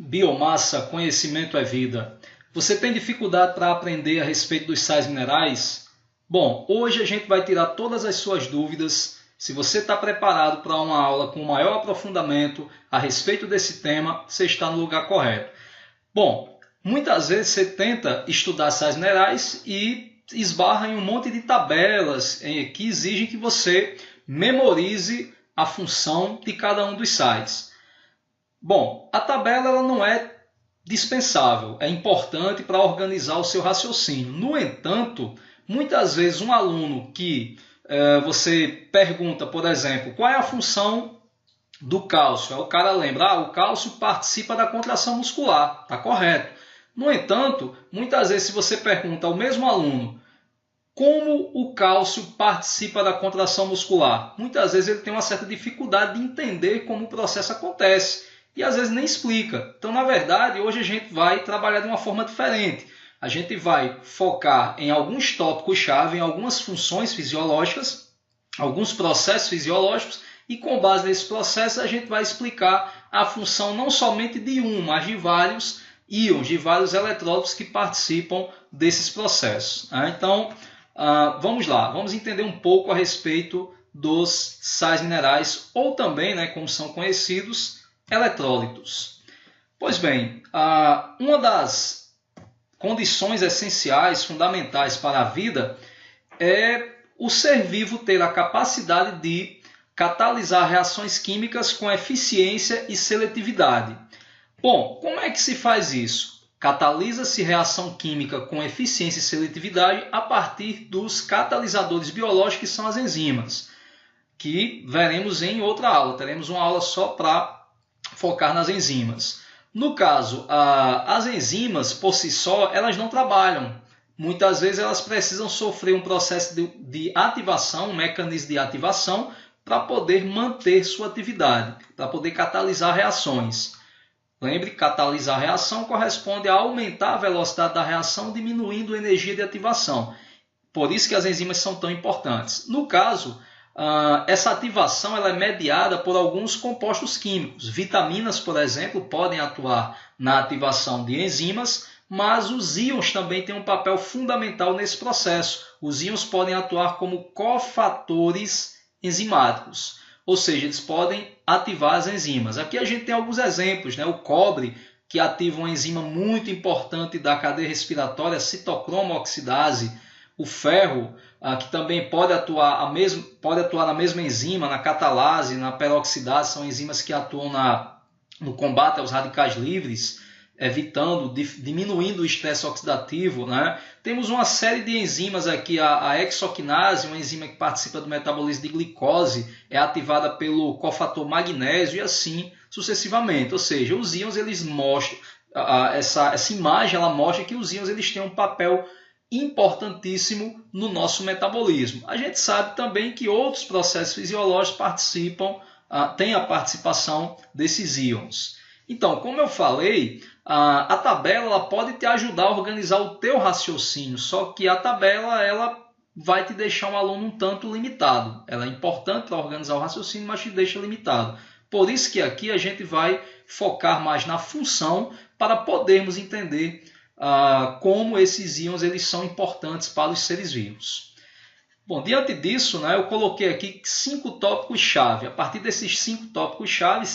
Biomassa, conhecimento é vida. Você tem dificuldade para aprender a respeito dos sais minerais? Bom, hoje a gente vai tirar todas as suas dúvidas. Se você está preparado para uma aula com maior aprofundamento a respeito desse tema, você está no lugar correto. Bom, muitas vezes você tenta estudar sais minerais e esbarra em um monte de tabelas que exigem que você memorize a função de cada um dos sais. Bom, a tabela ela não é dispensável, é importante para organizar o seu raciocínio. No entanto, muitas vezes um aluno que você pergunta, por exemplo, qual é a função do cálcio? Aí o cara lembra, o cálcio participa da contração muscular, está correto. No entanto, muitas vezes se você pergunta ao mesmo aluno como o cálcio participa da contração muscular, muitas vezes ele tem uma certa dificuldade de entender como o processo acontece. E às vezes nem explica. Então, na verdade, hoje a gente vai trabalhar de uma forma diferente. A gente vai focar em alguns tópicos-chave, em algumas funções fisiológicas, alguns processos fisiológicos, e com base nesses processos a gente vai explicar a função não somente de um, mas de vários íons, de vários eletrólitos que participam desses processos. Então, vamos lá, vamos entender um pouco a respeito dos sais minerais, ou também, como são conhecidos, eletrólitos. Pois bem, uma das condições essenciais, fundamentais para a vida é o ser vivo ter a capacidade de catalisar reações químicas com eficiência e seletividade. Bom, como é que se faz isso? Catalisa-se reação química com eficiência e seletividade a partir dos catalisadores biológicos, que são as enzimas, que veremos em outra aula. Teremos uma aula só para focar nas enzimas. No caso, as enzimas por si só, elas não trabalham. Muitas vezes elas precisam sofrer um processo de ativação, um mecanismo de ativação, para poder manter sua atividade, para poder catalisar reações. Lembre, catalisar a reação corresponde a aumentar a velocidade da reação, diminuindo a energia de ativação. Por isso que as enzimas são tão importantes. No caso, essa ativação ela é mediada por alguns compostos químicos. Vitaminas, por exemplo, podem atuar na ativação de enzimas, mas os íons também têm um papel fundamental nesse processo. Os íons podem atuar como cofatores enzimáticos, ou seja, eles podem ativar as enzimas. Aqui a gente tem alguns exemplos, o cobre, que ativa uma enzima muito importante da cadeia respiratória, a citocromo oxidase. O ferro, que também pode atuar na mesma enzima, na catalase, na peroxidase, são enzimas que atuam no combate aos radicais livres, diminuindo o estresse oxidativo. Temos uma série de enzimas aqui, a hexoquinase, uma enzima que participa do metabolismo de glicose, é ativada pelo cofator magnésio e assim sucessivamente. Ou seja, os íons eles mostram, essa imagem ela mostra que os íons eles têm um papel importantíssimo no nosso metabolismo. A gente sabe também que outros processos fisiológicos têm a participação desses íons. Então, como eu falei, a tabela ela pode te ajudar a organizar o teu raciocínio, só que a tabela ela vai te deixar um aluno um tanto limitado. Ela é importante para organizar o raciocínio, mas te deixa limitado. Por isso que aqui a gente vai focar mais na função para podermos entender como esses íons eles são importantes para os seres vivos. Bom, diante disso, eu coloquei aqui 5 tópicos-chave. A partir desses 5 tópicos-chave,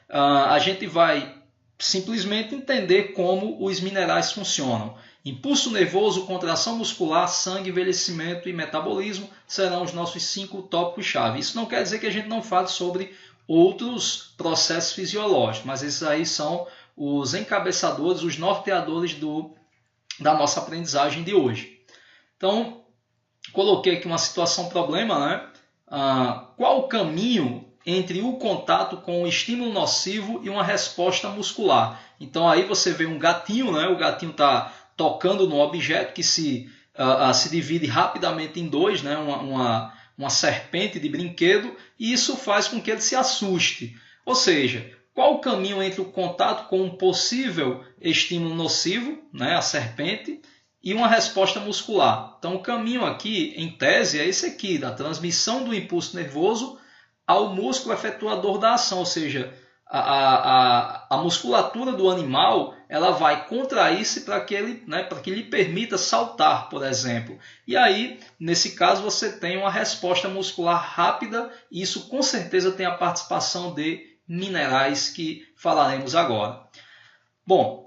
a gente vai simplesmente entender como os minerais funcionam. Impulso nervoso, contração muscular, sangue, envelhecimento e metabolismo serão os nossos 5 tópicos-chave. Isso não quer dizer que a gente não fale sobre outros processos fisiológicos, mas esses aí são os encabeçadores, os norteadores da nossa aprendizagem de hoje. Então, coloquei aqui uma situação problema, qual o caminho entre o contato com um estímulo nocivo e uma resposta muscular? Então aí você vê um gatinho, o gatinho está tocando no objeto que se divide rapidamente em dois, uma serpente de brinquedo, e isso faz com que ele se assuste. Ou seja, qual o caminho entre o contato com um possível estímulo nocivo, a serpente, e uma resposta muscular? Então o caminho aqui, em tese, é esse aqui, da transmissão do impulso nervoso ao músculo efetuador da ação, ou seja, a musculatura do animal ela vai contrair-se para que ele, né, para que lhe permita saltar, por exemplo. E aí, nesse caso, você tem uma resposta muscular rápida e isso com certeza tem a participação de minerais que falaremos agora. Bom,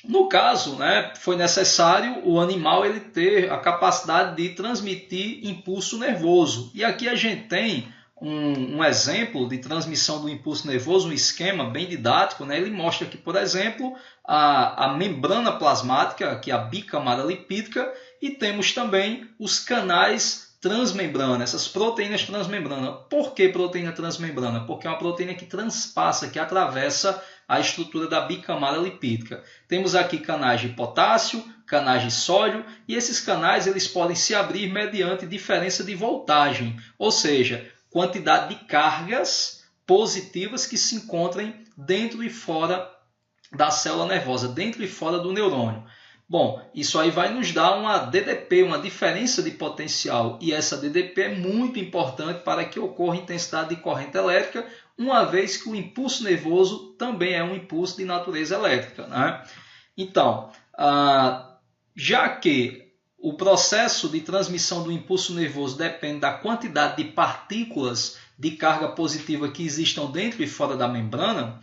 no caso, né, foi necessário o animal ele ter a capacidade de transmitir impulso nervoso. E aqui a gente tem um exemplo de transmissão do impulso nervoso, um esquema bem didático, né? Ele mostra aqui, por exemplo, a membrana plasmática, que é a bicamada lipídica, e temos também os canais transmembrana, essas proteínas transmembrana. Por que proteína transmembrana? Porque é uma proteína que transpassa, que atravessa a estrutura da bicamada lipídica. Temos aqui canais de potássio, canais de sódio, e esses canais eles podem se abrir mediante diferença de voltagem, ou seja, quantidade de cargas positivas que se encontram dentro e fora da célula nervosa, dentro e fora do neurônio. Bom, isso aí vai nos dar uma DDP, uma diferença de potencial, e essa DDP é muito importante para que ocorra intensidade de corrente elétrica, uma vez que o impulso nervoso também é um impulso de natureza elétrica, né? Então, já que o processo de transmissão do impulso nervoso depende da quantidade de partículas de carga positiva que existam dentro e fora da membrana,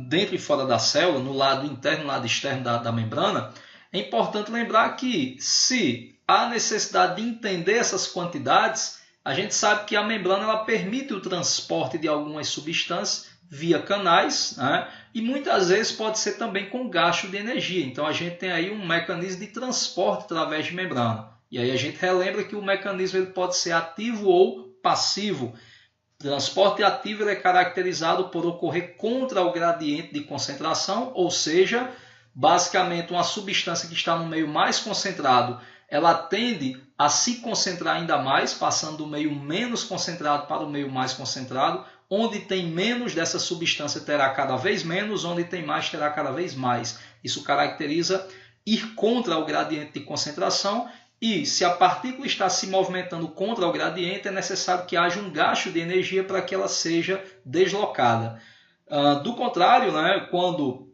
dentro e fora da célula, no lado interno e no lado externo da membrana, é importante lembrar que se há necessidade de entender essas quantidades, a gente sabe que a membrana ela permite o transporte de algumas substâncias via canais, né? E muitas vezes pode ser também com gasto de energia. Então a gente tem aí um mecanismo de transporte através de membrana. E aí a gente relembra que o mecanismo ele pode ser ativo ou passivo. O transporte ativo ele é caracterizado por ocorrer contra o gradiente de concentração, ou seja, basicamente uma substância que está no meio mais concentrado, ela tende a se concentrar ainda mais, passando do meio menos concentrado para o meio mais concentrado. Onde tem menos dessa substância terá cada vez menos, onde tem mais terá cada vez mais. Isso caracteriza ir contra o gradiente de concentração e se a partícula está se movimentando contra o gradiente, é necessário que haja um gasto de energia para que ela seja deslocada. Do contrário, né, quando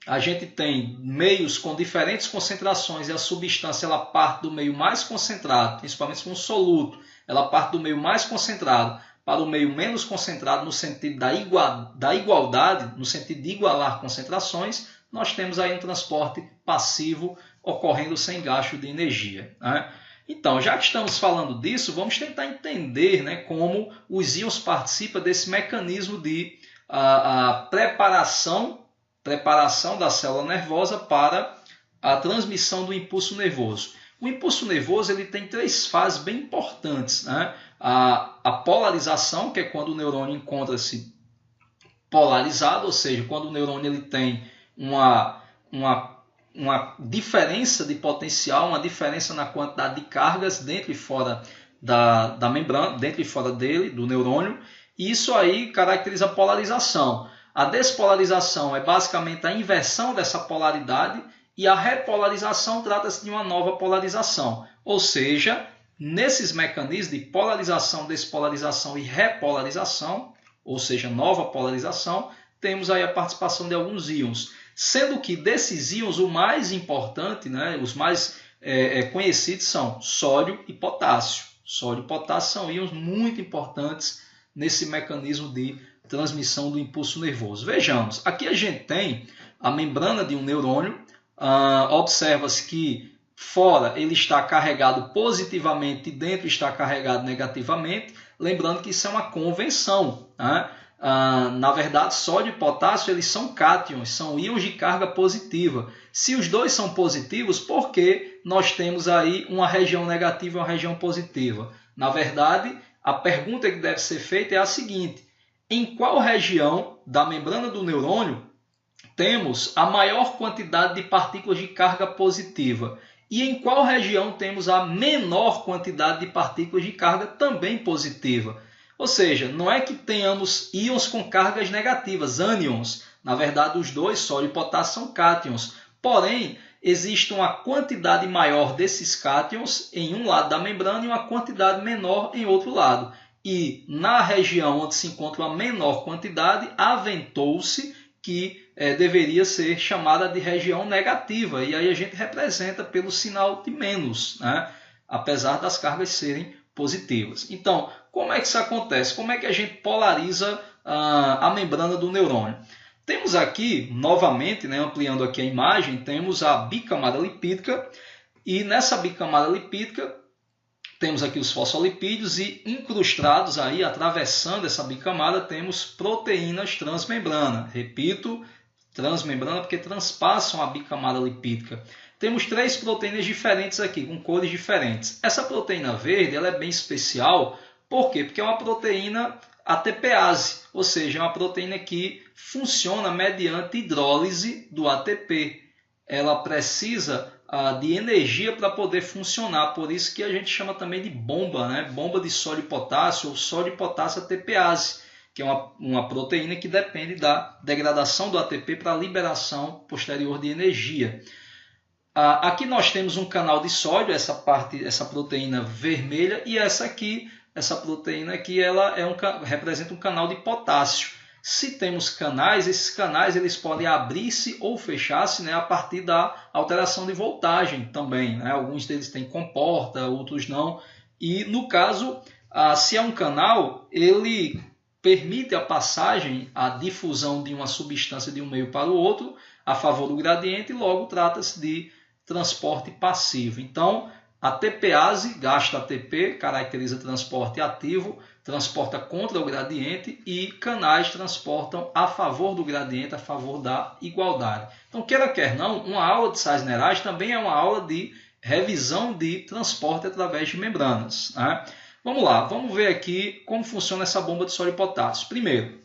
a gente tem meios com diferentes concentrações e a substância ela parte do meio mais concentrado, principalmente com um soluto, ela parte do meio mais concentrado para o meio menos concentrado no sentido da igualdade, no sentido de igualar concentrações, nós temos aí um transporte passivo ocorrendo sem gasto de energia, né? Então, já que estamos falando disso, vamos tentar entender, né, como os íons participam desse mecanismo de preparação da célula nervosa para a transmissão do impulso nervoso. O impulso nervoso ele tem três fases bem importantes, né? A polarização, que é quando o neurônio encontra-se polarizado, ou seja, quando o neurônio ele tem uma diferença de potencial, uma diferença na quantidade de cargas dentro e fora da membrana, dentro e fora dele, do neurônio, e isso aí caracteriza a polarização. A despolarização é basicamente a inversão dessa polaridade e a repolarização trata-se de uma nova polarização, ou seja, nesses mecanismos de polarização, despolarização e repolarização, ou seja, nova polarização, temos aí a participação de alguns íons. Sendo que desses íons, o mais importante, né, os mais conhecidos são sódio e potássio. Sódio e potássio são íons muito importantes nesse mecanismo de transmissão do impulso nervoso. Vejamos, aqui a gente tem a membrana de um neurônio, observa-se que fora ele está carregado positivamente e dentro está carregado negativamente, lembrando que isso é uma convenção, né? Na verdade, sódio e potássio eles são cátions, são íons de carga positiva. Se os dois são positivos, por que nós temos aí uma região negativa e uma região positiva? Na verdade, a pergunta que deve ser feita é a seguinte: em qual região da membrana do neurônio temos a maior quantidade de partículas de carga positiva? E em qual região temos a menor quantidade de partículas de carga também positiva? Ou seja, não é que tenhamos íons com cargas negativas, ânions. Na verdade, os dois, sódio e potássio, são cátions. Porém, existe uma quantidade maior desses cátions em um lado da membrana e uma quantidade menor em outro lado. e na região onde se encontra uma menor quantidade, aventou-se que deveria ser chamada de região negativa, e aí a gente representa pelo sinal de menos, né? Apesar das cargas serem positivas. Então, como é que isso acontece? Como é que a gente polariza a membrana do neurônio? Temos aqui, novamente, né, ampliando aqui a imagem, temos a bicamada lipídica, e nessa bicamada lipídica temos aqui os fosfolipídios e incrustados aí, atravessando essa bicamada, temos proteínas transmembrana. Repito, transmembrana porque transpassam a bicamada lipídica. Temos 3 proteínas diferentes aqui, com cores diferentes. Essa proteína verde ela é bem especial, por quê? Porque é uma proteína ATPase, ou seja, é uma proteína que funciona mediante hidrólise do ATP. Ela precisa de energia para poder funcionar, por isso que a gente chama também de bomba, né? Bomba de sódio e potássio ou sódio e potássio ATPase, que é uma proteína que depende da degradação do ATP para a liberação posterior de energia. Aqui nós temos um canal de sódio, essa proteína vermelha, e essa proteína aqui, ela representa um canal de potássio. Se temos canais, esses canais eles podem abrir-se ou fechar-se, né, a partir da alteração de voltagem também, né? Alguns deles têm comporta, outros não. E no caso, se é um canal, ele permite a passagem, a difusão de uma substância de um meio para o outro a favor do gradiente, e logo trata-se de transporte passivo. Então, a ATPase gasta ATP, caracteriza transporte ativo, transporta contra o gradiente, e canais transportam a favor do gradiente, a favor da igualdade. Então, quer não, uma aula de sais minerais também é uma aula de revisão de transporte através de membranas, né? Vamos lá, vamos ver aqui como funciona essa bomba de sódio e potássio. Primeiro,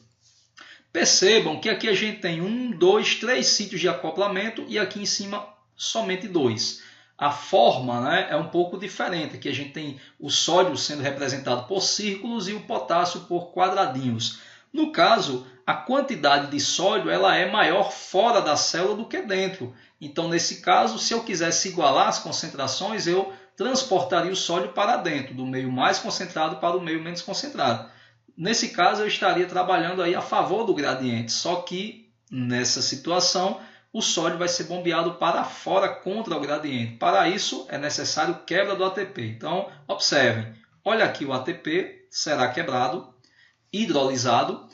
percebam que aqui a gente tem 1, 2, 3 sítios de acoplamento e aqui em cima somente 2. A forma, né, é um pouco diferente. Aqui a gente tem o sódio sendo representado por círculos e o potássio por quadradinhos. No caso, a quantidade de sódio ela é maior fora da célula do que dentro. Então, nesse caso, se eu quisesse igualar as concentrações, eu transportaria o sódio para dentro, do meio mais concentrado para o meio menos concentrado. Nesse caso, eu estaria trabalhando aí a favor do gradiente, só que nessa situação o sódio vai ser bombeado para fora contra o gradiente. Para isso, é necessário quebra do ATP. Então, observem, olha aqui o ATP será quebrado, hidrolisado.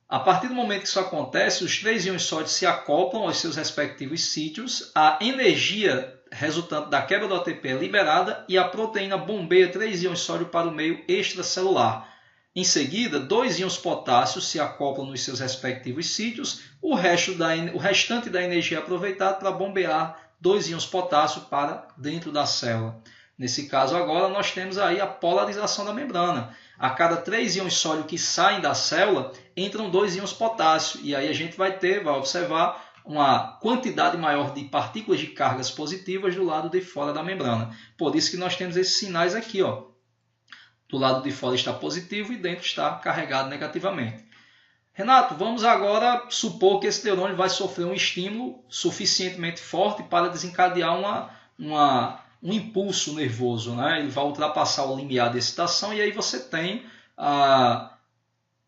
A partir do momento que isso acontece, os 3 íons sódio se acoplam aos seus respectivos sítios, a energia resultante da quebra do ATP é liberada e a proteína bombeia 3 íons sódio para o meio extracelular. Em seguida, 2 íons potássio se acoplam nos seus respectivos sítios, o restante da energia é aproveitado para bombear 2 íons potássio para dentro da célula. Nesse caso agora nós temos aí a polarização da membrana. A cada 3 íons sódio que saem da célula, entram 2 íons potássio, e aí a gente vai observar uma quantidade maior de partículas de cargas positivas do lado de fora da membrana. Por isso que nós temos esses sinais aqui, ó. Do lado de fora está positivo e dentro está carregado negativamente. Renato, vamos agora supor que esse neurônio vai sofrer um estímulo suficientemente forte para desencadear um impulso nervoso, né? Ele vai ultrapassar o limiar de excitação e aí você tem,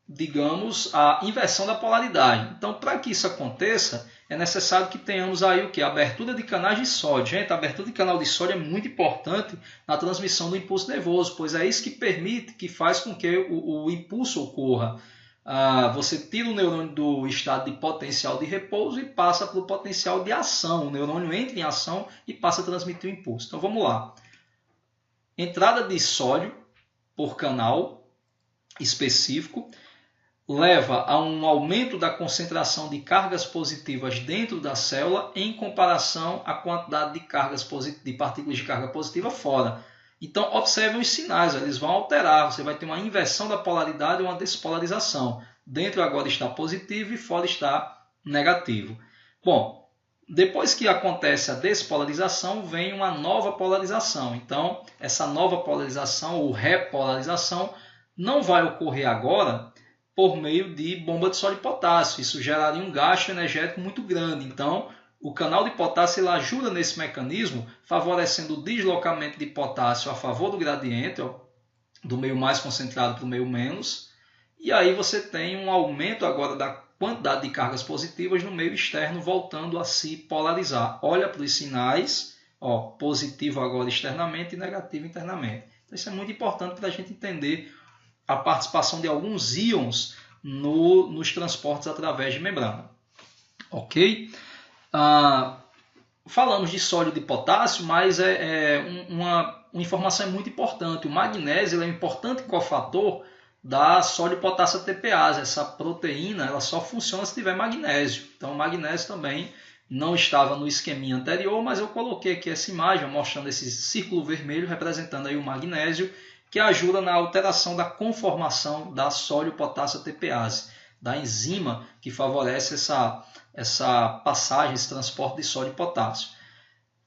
digamos, a inversão da polaridade. Então, para que isso aconteça, é necessário que tenhamos aí o que? A abertura de canais de sódio. Gente, a abertura de canal de sódio é muito importante na transmissão do impulso nervoso, pois é isso que faz com que o impulso ocorra. Você tira o neurônio do estado de potencial de repouso e passa para o potencial de ação. O neurônio entra em ação e passa a transmitir o impulso. Então vamos lá. Entrada de sódio por canal específico leva a um aumento da concentração de cargas positivas dentro da célula em comparação à quantidade de partículas de carga positiva fora. Então, observem os sinais, eles vão alterar. Você vai ter uma inversão da polaridade ou uma despolarização. Dentro agora está positivo e fora está negativo. Bom, depois que acontece a despolarização, vem uma nova polarização. Então, essa nova polarização ou repolarização não vai ocorrer agora por meio de bomba de sódio e potássio. Isso geraria um gasto energético muito grande. Então, o canal de potássio ele ajuda nesse mecanismo, favorecendo o deslocamento de potássio a favor do gradiente, ó, do meio mais concentrado para o meio menos. E aí você tem um aumento agora da quantidade de cargas positivas no meio externo, voltando a se polarizar. Olha para os sinais, ó, positivo agora externamente e negativo internamente. Então, isso é muito importante para a gente entender a participação de alguns íons nos transportes através de membrana. Ok? Falamos de sódio e de potássio, mas uma informação é muito importante. O magnésio é um importante cofator da sódio-potássio ATPase. Essa proteína ela só funciona se tiver magnésio. Então, o magnésio também não estava no esqueminha anterior, mas eu coloquei aqui essa imagem mostrando esse círculo vermelho representando aí o magnésio, que ajuda na alteração da conformação da sódio-potássio ATPase, da enzima que favorece essa passagem, esse transporte de sódio e potássio.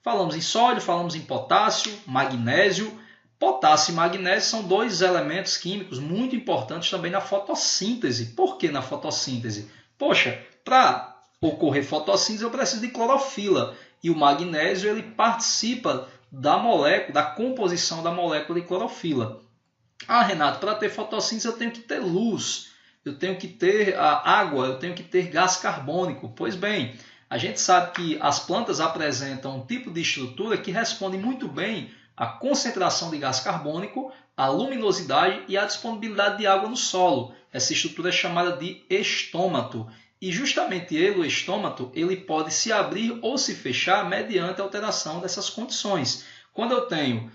Falamos em sódio, falamos em potássio, magnésio. Potássio e magnésio são dois elementos químicos muito importantes também na fotossíntese. Por que na fotossíntese? Poxa, para ocorrer fotossíntese eu preciso de clorofila. E o magnésio ele participa da molécula, da composição da molécula de clorofila. Renato, para ter fotossíntese eu tenho que ter luz, eu tenho que ter água, eu tenho que ter gás carbônico. Pois bem, a gente sabe que as plantas apresentam um tipo de estrutura que responde muito bem à concentração de gás carbônico, à luminosidade e à disponibilidade de água no solo. Essa estrutura é chamada de estômato. E justamente ele, o estômato, ele pode se abrir ou se fechar mediante a alteração dessas condições. Quando eu tenho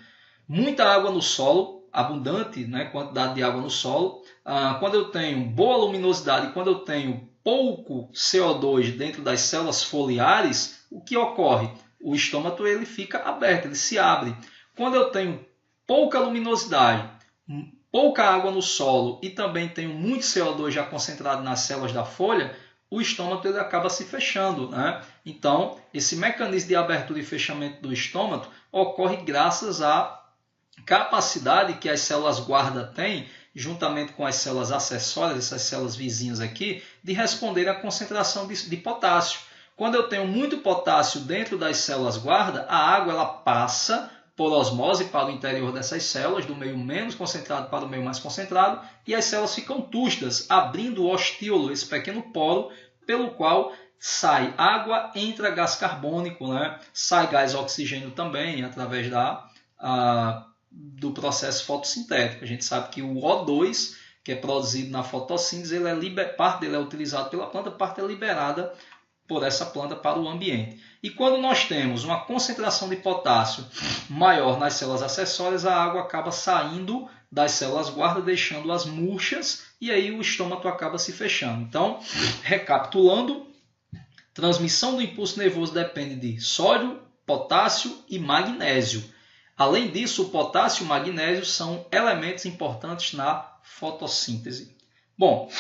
muita água no solo, abundante, né, quantidade de água no solo, quando eu tenho boa luminosidade, quando eu tenho pouco CO2 dentro das células foliares, o que ocorre? O estômato ele fica aberto, ele se abre. Quando eu tenho pouca luminosidade, pouca água no solo e também tenho muito CO2 já concentrado nas células da folha, o estômato ele acaba se fechando, né? Então, esse mecanismo de abertura e fechamento do estômato ocorre graças à capacidade que as células guarda têm, juntamente com as células acessórias, essas células vizinhas aqui, de responder à concentração de potássio. Quando eu tenho muito potássio dentro das células guarda, a água ela passa por osmose para o interior dessas células, do meio menos concentrado para o meio mais concentrado, e as células ficam tústidas, abrindo o ostíolo, esse pequeno poro, pelo qual sai água, entra gás carbônico, né? Sai gás oxigênio também, através do processo fotossintético. A gente sabe que o O2, que é produzido na fotossíntese, parte dele é utilizado pela planta, parte é liberada por essa planta para o ambiente. E quando nós temos uma concentração de potássio maior nas células acessórias, a água acaba saindo das células guarda, deixando-as murchas, e aí o estômago acaba se fechando. Então, recapitulando, transmissão do impulso nervoso depende de sódio, potássio e magnésio. Além disso, o potássio e o magnésio são elementos importantes na fotossíntese. Bom,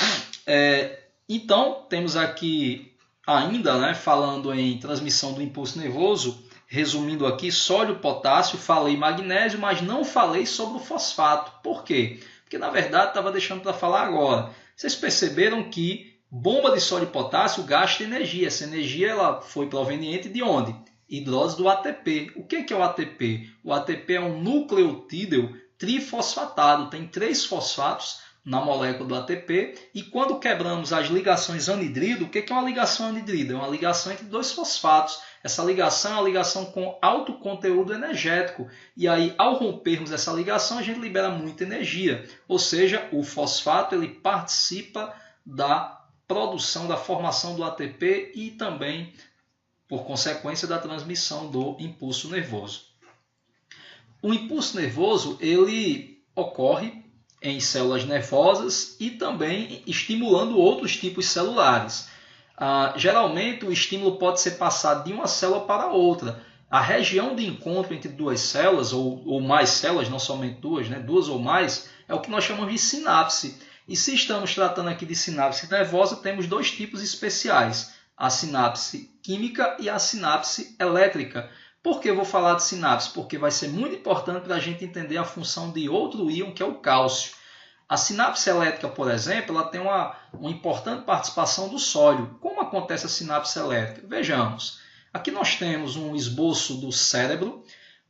então temos aqui ainda, né, falando em transmissão do impulso nervoso, resumindo aqui, sódio, potássio, falei magnésio, mas não falei sobre o fosfato. Por quê? Porque na verdade estava deixando para falar agora. Vocês perceberam que bomba de sódio e potássio gasta energia. Essa energia ela foi proveniente de onde? Hidrólise do ATP. O que é o ATP? O ATP é um nucleotídeo trifosfatado, tem 3 fosfatos na molécula do ATP, e quando quebramos as ligações anidrido, o que é uma ligação anidrido? É uma ligação entre 2 fosfatos. Essa ligação é uma ligação com alto conteúdo energético, e aí ao rompermos essa ligação a gente libera muita energia, ou seja, o fosfato ele participa da produção, da formação do ATP e também, por consequência, da transmissão do impulso nervoso. O impulso nervoso ele ocorre em células nervosas e também estimulando outros tipos celulares. Geralmente o estímulo pode ser passado de uma célula para outra. A região de encontro entre 2 células, ou mais células, não somente 2, né? 2 ou mais, é o que nós chamamos de sinapse. E se estamos tratando aqui de sinapse nervosa, temos 2 tipos especiais, a sinapse química e a sinapse elétrica. Por que eu vou falar de sinapse? Porque vai ser muito importante para a gente entender a função de outro íon, que é o cálcio. A sinapse elétrica, por exemplo, ela tem uma importante participação do sódio. Como acontece a sinapse elétrica? Vejamos. Aqui nós temos um esboço do cérebro.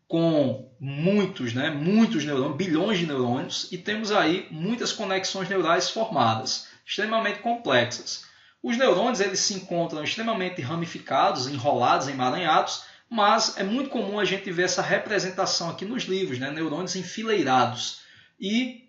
com muitos neurônios, bilhões de neurônios, e temos aí muitas conexões neurais formadas, extremamente complexas. Os neurônios eles se encontram extremamente ramificados, enrolados, emaranhados, mas é muito comum a gente ver essa representação aqui nos livros, neurônios enfileirados. E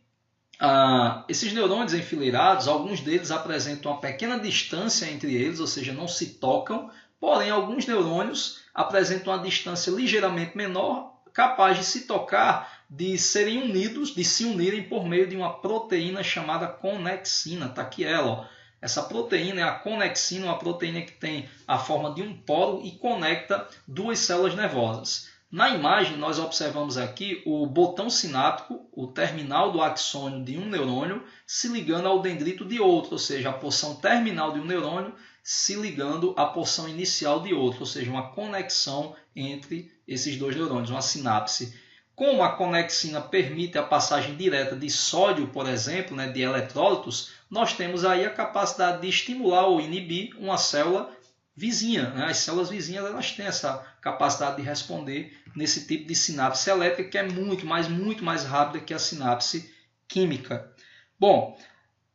esses neurônios enfileirados, alguns deles apresentam uma pequena distância entre eles, ou seja, não se tocam, porém alguns neurônios apresentam uma distância ligeiramente menor, capaz de se tocar, de serem unidos, de se unirem por meio de uma proteína chamada conexina. Está aqui ela, ó. Essa proteína é a conexina, uma proteína que tem a forma de um polo e conecta duas células nervosas. Na imagem, nós observamos aqui o botão sináptico, o terminal do axônio de um neurônio, se ligando ao dendrito de outro, ou seja, a porção terminal de um neurônio se ligando à porção inicial de outro, ou seja, uma conexão entre esses dois neurônios, uma sinapse. Como a conexina permite a passagem direta de sódio, por exemplo, de eletrólitos, nós temos aí a capacidade de estimular ou inibir uma célula vizinha. As células vizinhas elas têm essa capacidade de responder nesse tipo de sinapse elétrica, que é muito mais rápida que a sinapse química. Bom,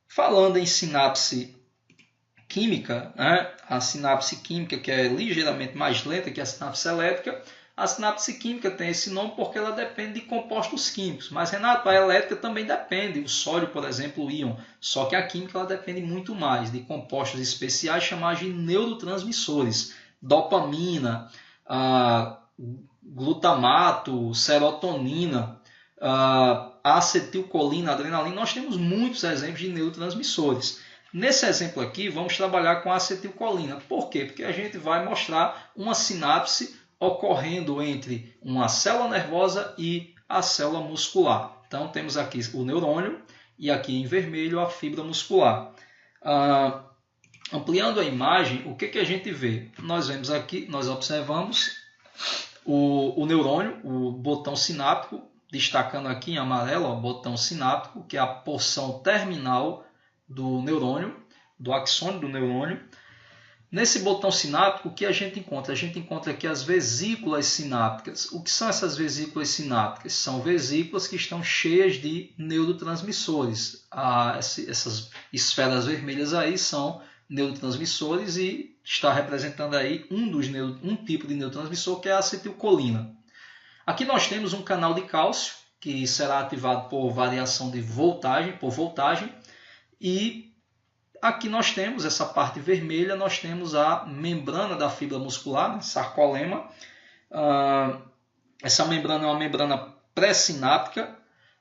falando em sinapse química, a sinapse química que é ligeiramente mais lenta que a sinapse elétrica, a sinapse química tem esse nome porque ela depende de compostos químicos. Mas, Renato, a elétrica também depende. O sódio, por exemplo, o íon. Só que a química ela depende muito mais de compostos especiais chamados de neurotransmissores. Dopamina, glutamato, serotonina, acetilcolina, adrenalina. Nós temos muitos exemplos de neurotransmissores. Nesse exemplo aqui, vamos trabalhar com a acetilcolina. Por quê? Porque a gente vai mostrar uma sinapse ocorrendo entre uma célula nervosa e a célula muscular. Então, temos aqui o neurônio e aqui em vermelho a fibra muscular. Ampliando a imagem, o que a gente vê? Nós vemos aqui, nós observamos o neurônio, o botão sináptico, destacando aqui em amarelo o botão sináptico, que é a porção terminal do neurônio, do axônio do neurônio. Nesse botão sináptico, o que a gente encontra? A gente encontra aqui as vesículas sinápticas. O que são essas vesículas sinápticas? São vesículas que estão cheias de neurotransmissores. Essas esferas vermelhas aí são neurotransmissores e está representando aí um tipo de neurotransmissor que é a acetilcolina. Aqui nós temos um canal de cálcio que será ativado por variação de voltagem, e aqui nós temos essa parte vermelha, nós temos a membrana da fibra muscular, sarcolema. Essa membrana é uma membrana pré-sináptica.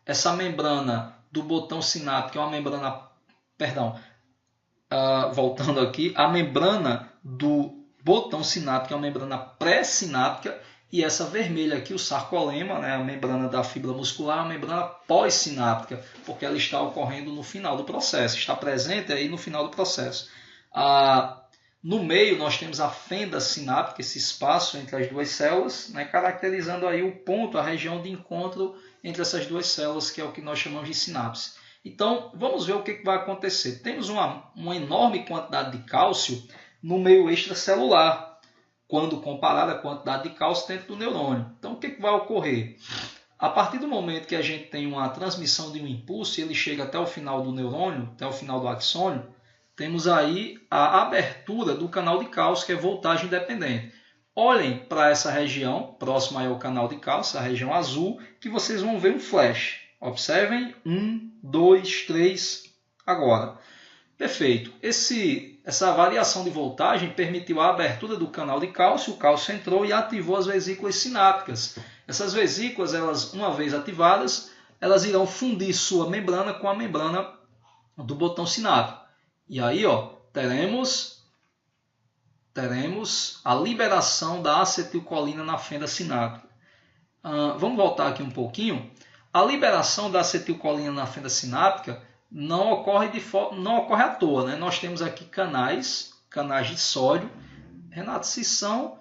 Essa membrana do botão sináptico é uma membrana, voltando aqui, a membrana do botão sináptico é uma membrana pré-sináptica. E essa vermelha aqui, o sarcolema, a membrana da fibra muscular, é uma membrana pós-sináptica, porque ela está ocorrendo no final do processo, está presente aí no final do processo. No meio nós temos a fenda sináptica, esse espaço entre as duas células, caracterizando aí o ponto, a região de encontro entre essas duas células, que é o que nós chamamos de sinapse. Então, vamos ver o que vai acontecer. Temos uma enorme quantidade de cálcio no meio extracelular, quando comparado à quantidade de cálcio dentro do neurônio. Então, o que vai ocorrer? A partir do momento que a gente tem uma transmissão de um impulso e ele chega até o final do neurônio, até o final do axônio, temos aí a abertura do canal de cálcio, que é voltagem dependente. Olhem para essa região, próxima ao canal de cálcio, a região azul, que vocês vão ver um flash. Observem, 1, 2, 3, agora. Perfeito. Essa variação de voltagem permitiu a abertura do canal de cálcio, o cálcio entrou e ativou as vesículas sinápticas. Essas vesículas, uma vez ativadas, elas irão fundir sua membrana com a membrana do botão sináptico. E aí, teremos a liberação da acetilcolina na fenda sináptica. Vamos voltar aqui um pouquinho. A liberação da acetilcolina na fenda sináptica não ocorre à toa. Nós temos aqui canais de sódio. Renato, se são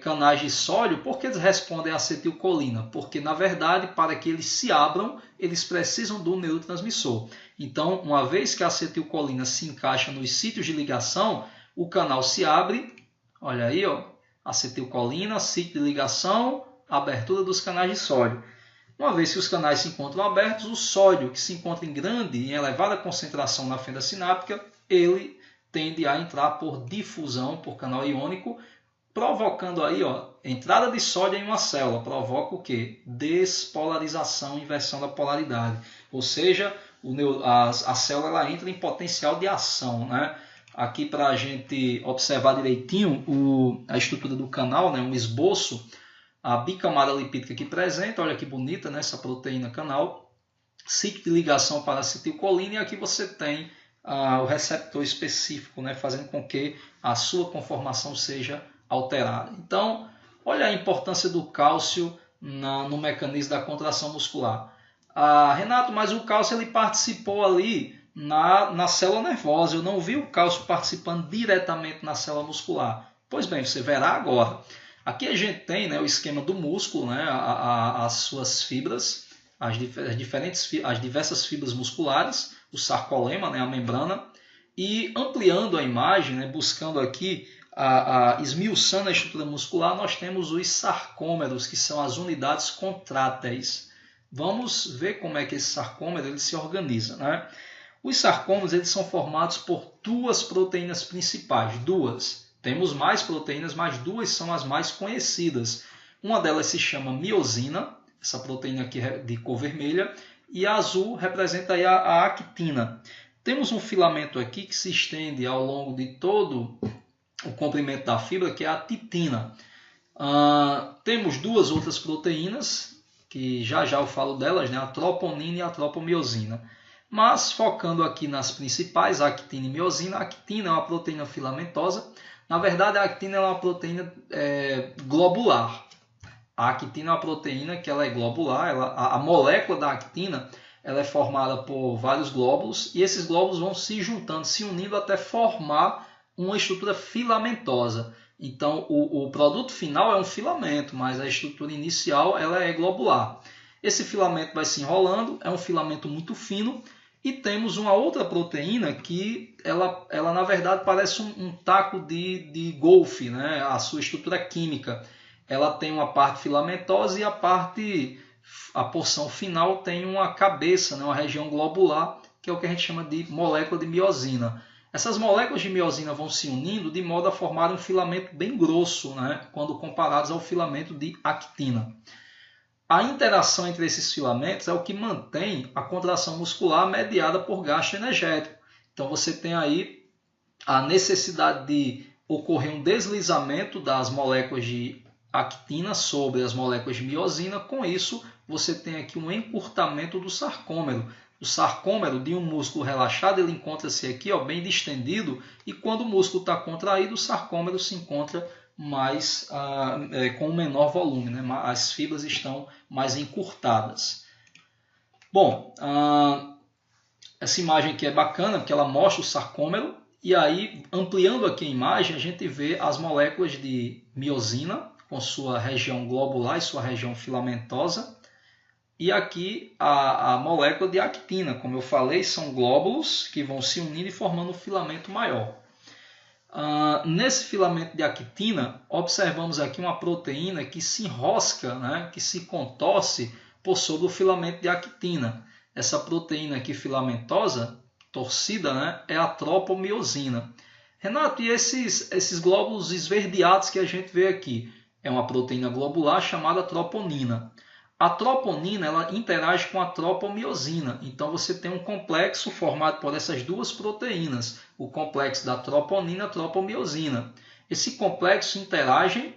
canais de sódio, por que eles respondem à acetilcolina? Porque, na verdade, para que eles se abram, eles precisam do neurotransmissor. Então, uma vez que a acetilcolina se encaixa nos sítios de ligação, o canal se abre. Olha aí, acetilcolina, sítio de ligação, abertura dos canais de sódio. Uma vez que os canais se encontram abertos, o sódio, que se encontra em grande e elevada concentração na fenda sináptica, ele tende a entrar por difusão, por canal iônico, provocando aí, entrada de sódio em uma célula. Provoca o quê? Despolarização, inversão da polaridade. Ou seja, a célula ela entra em potencial de ação, né? Aqui para a gente observar direitinho a estrutura do canal, né? Um esboço. A bicamada lipídica aqui presente, olha que bonita, né? Essa proteína canal, ciclo de ligação para acetilcolina, e aqui você tem o receptor específico, né? Fazendo com que a sua conformação seja alterada. Então, olha a importância do cálcio no mecanismo da contração muscular. Renato, mas o cálcio ele participou ali na célula nervosa, eu não vi o cálcio participando diretamente na célula muscular. Pois bem, você verá agora. Aqui a gente tem, né, o esquema do músculo, né, as suas fibras, as diversas fibras musculares, o sarcolema, né, a membrana, e ampliando a imagem, né, buscando aqui, esmiuçando a estrutura muscular, nós temos os sarcômeros, que são as unidades contráteis. Vamos ver como é que esse sarcômero ele se organiza, né? Os sarcômeros eles são formados por duas proteínas principais, duas. Temos mais proteínas, mas duas são as mais conhecidas. Uma delas se chama miosina, essa proteína aqui de cor vermelha, e a azul representa aí a actina. Temos um filamento aqui que se estende ao longo de todo o comprimento da fibra, que é a titina. Temos duas outras proteínas, que já eu falo delas, né? A troponina e a tropomiosina. Mas focando aqui nas principais, a actina e miosina, a actina é uma proteína filamentosa. Na verdade, a actina é uma proteína globular. A actina é uma proteína que ela é globular. A molécula da actina ela é formada por vários glóbulos e esses glóbulos vão se juntando, se unindo até formar uma estrutura filamentosa. Então, o produto final é um filamento, mas a estrutura inicial ela é globular. Esse filamento vai se enrolando, é um filamento muito fino. E temos uma outra proteína que ela na verdade parece um taco de golfe, né? A sua estrutura química. Ela tem uma parte filamentosa e a porção final tem uma cabeça, né? Uma região globular, que é o que a gente chama de molécula de miosina. Essas moléculas de miosina vão se unindo de modo a formar um filamento bem grosso, né? Quando comparados ao filamento de actina. A interação entre esses filamentos é o que mantém a contração muscular mediada por gasto energético. Então você tem aí a necessidade de ocorrer um deslizamento das moléculas de actina sobre as moléculas de miosina. Com isso, você tem aqui um encurtamento do sarcômero. O sarcômero de um músculo relaxado ele encontra-se aqui bem distendido, e quando o músculo está contraído, o sarcômero se encontra mais com um menor volume, né? As fibras estão mais encurtadas. Bom, essa imagem aqui é bacana porque ela mostra o sarcômero, e aí ampliando aqui a imagem a gente vê as moléculas de miosina com sua região globular e sua região filamentosa, e aqui a molécula de actina, como eu falei, são glóbulos que vão se unindo e formando um filamento maior. Nesse filamento de actina, observamos aqui uma proteína que se enrosca, né, que se contorce por sobre o filamento de actina. Essa proteína aqui filamentosa, torcida, né, é a tropomiosina. Renato, e esses glóbulos esverdeados que a gente vê aqui? É uma proteína globular chamada troponina. A troponina ela interage com a tropomiosina, então você tem um complexo formado por essas duas proteínas, o complexo da troponina e tropomiosina. Esse complexo interage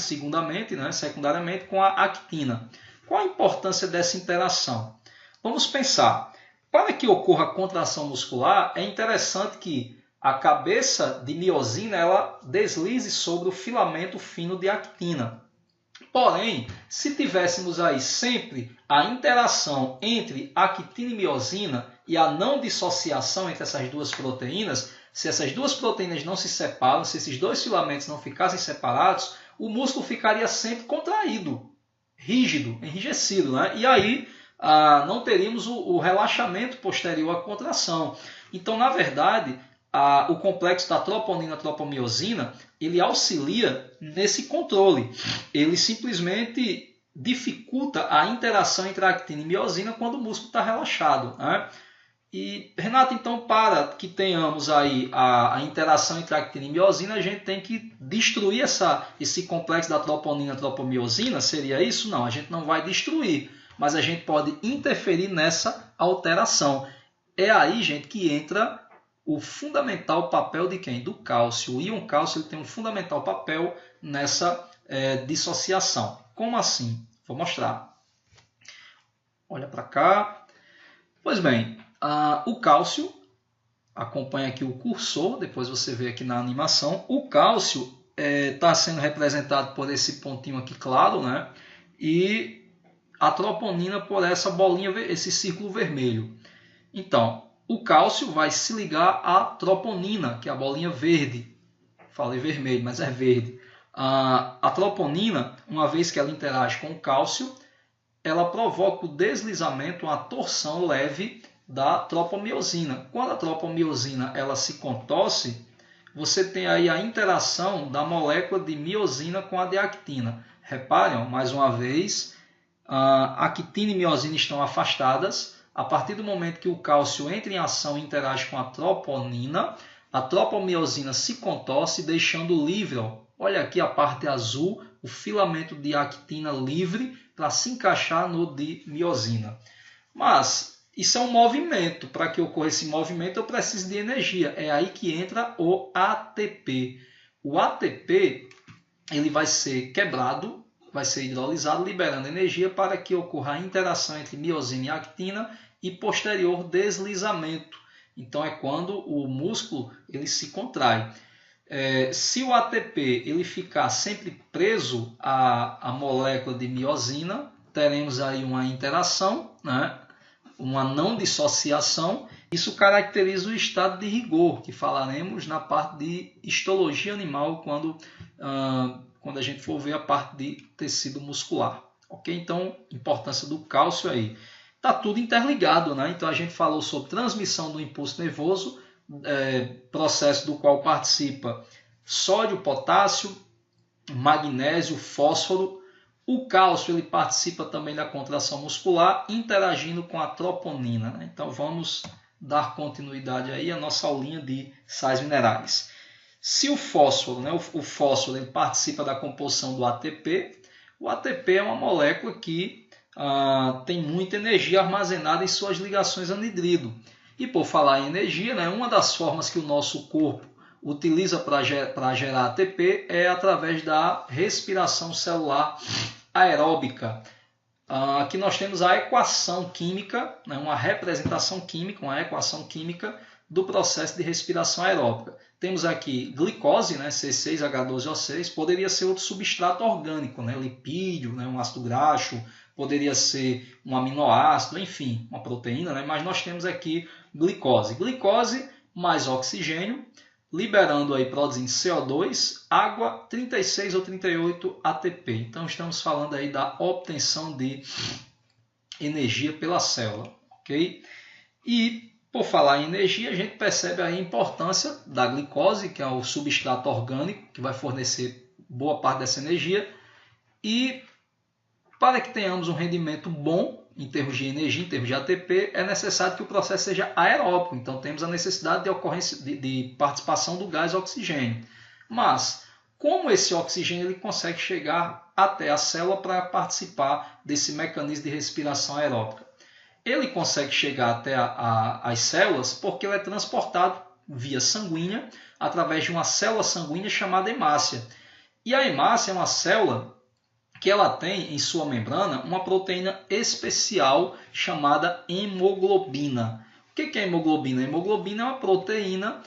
secundariamente com a actina. Qual a importância dessa interação? Vamos pensar, para que ocorra a contração muscular, é interessante que a cabeça de miosina ela deslize sobre o filamento fino de actina. Porém, se tivéssemos aí sempre a interação entre actina e miosina e a não dissociação entre essas duas proteínas, se essas duas proteínas não se separam, se esses dois filamentos não ficassem separados, o músculo ficaria sempre contraído, rígido, enrijecido, né? E aí não teríamos o relaxamento posterior à contração. Então, na verdade, o complexo da troponina e tropomiosina ele auxilia nesse controle. Ele simplesmente dificulta a interação entre a actina e miosina quando o músculo está relaxado, né? E, Renato, então, para que tenhamos aí a interação entre actina e miosina, a gente tem que destruir esse complexo da troponina-tropomiosina? Seria isso? Não, a gente não vai destruir, mas a gente pode interferir nessa alteração. É aí, gente, que entra o fundamental papel de quem? Do cálcio. O íon cálcio ele tem um fundamental papel nessa dissociação. Como assim? Vou mostrar. Olha para cá. Pois bem, o cálcio, acompanha aqui o cursor, depois você vê aqui na animação, o cálcio está sendo representado por esse pontinho aqui claro, né? E a troponina por essa bolinha, esse círculo vermelho. Então, o cálcio vai se ligar à troponina, que é a bolinha verde. Falei vermelho, mas é verde. A troponina, uma vez que ela interage com o cálcio, ela provoca o deslizamento, uma torção leve da tropomiosina. Quando a tropomiosina ela se contorce, você tem aí a interação da molécula de miosina com a de actina. Reparem, mais uma vez, a actina e miosina estão afastadas. A partir do momento que o cálcio entra em ação e interage com a troponina, a tropomiosina se contorce, deixando livre, olha aqui a parte azul, o filamento de actina livre para se encaixar no de miosina. Mas isso é um movimento. Para que ocorra esse movimento, eu preciso de energia. É aí que entra o ATP. O ATP ele vai ser quebrado, vai ser hidrolisado, liberando energia para que ocorra a interação entre miosina e actina e posterior deslizamento. Então é quando o músculo ele se contrai. Se o ATP ele ficar sempre preso à molécula de miosina, teremos aí uma interação, né? Uma não dissociação. Isso caracteriza o estado de rigor, que falaremos na parte de histologia animal, quando a gente for ver a parte de tecido muscular. Ok? Então, importância do cálcio aí. Está tudo interligado, né? Então a gente falou sobre transmissão do impulso nervoso, processo do qual participa sódio, potássio, magnésio, fósforo. O cálcio ele participa também da contração muscular, interagindo com a troponina, né? Então vamos dar continuidade aí à nossa aulinha de sais minerais. Se o fósforo, né, o fósforo ele participa da composição do ATP, o ATP é uma molécula que tem muita energia armazenada em suas ligações anidrido. E por falar em energia, né, uma das formas que o nosso corpo utiliza para gerar ATP é através da respiração celular aeróbica. Aqui nós temos a equação química, né, uma representação química, uma equação química do processo de respiração aeróbica. Temos aqui glicose, né, C6H12O6, poderia ser outro substrato orgânico, né, lipídio, né, um ácido graxo, poderia ser um aminoácido, enfim, uma proteína, né? Mas nós temos aqui glicose. Glicose mais oxigênio, liberando aí, produzindo CO2, água, 36 ou 38 ATP. Então estamos falando aí da obtenção de energia pela célula, ok? E por falar em energia, a gente percebe aí a importância da glicose, que é o substrato orgânico que vai fornecer boa parte dessa energia. E para que tenhamos um rendimento bom em termos de energia, em termos de ATP, é necessário que o processo seja aeróbico. Então temos a necessidade de ocorrência de participação do gás oxigênio. Mas como esse oxigênio ele consegue chegar até a célula para participar desse mecanismo de respiração aeróbica? Ele consegue chegar até as células porque ele é transportado via sanguínea através de uma célula sanguínea chamada hemácia. E a hemácia é uma célula que ela tem em sua membrana uma proteína especial chamada hemoglobina. O que é hemoglobina? A hemoglobina é uma proteína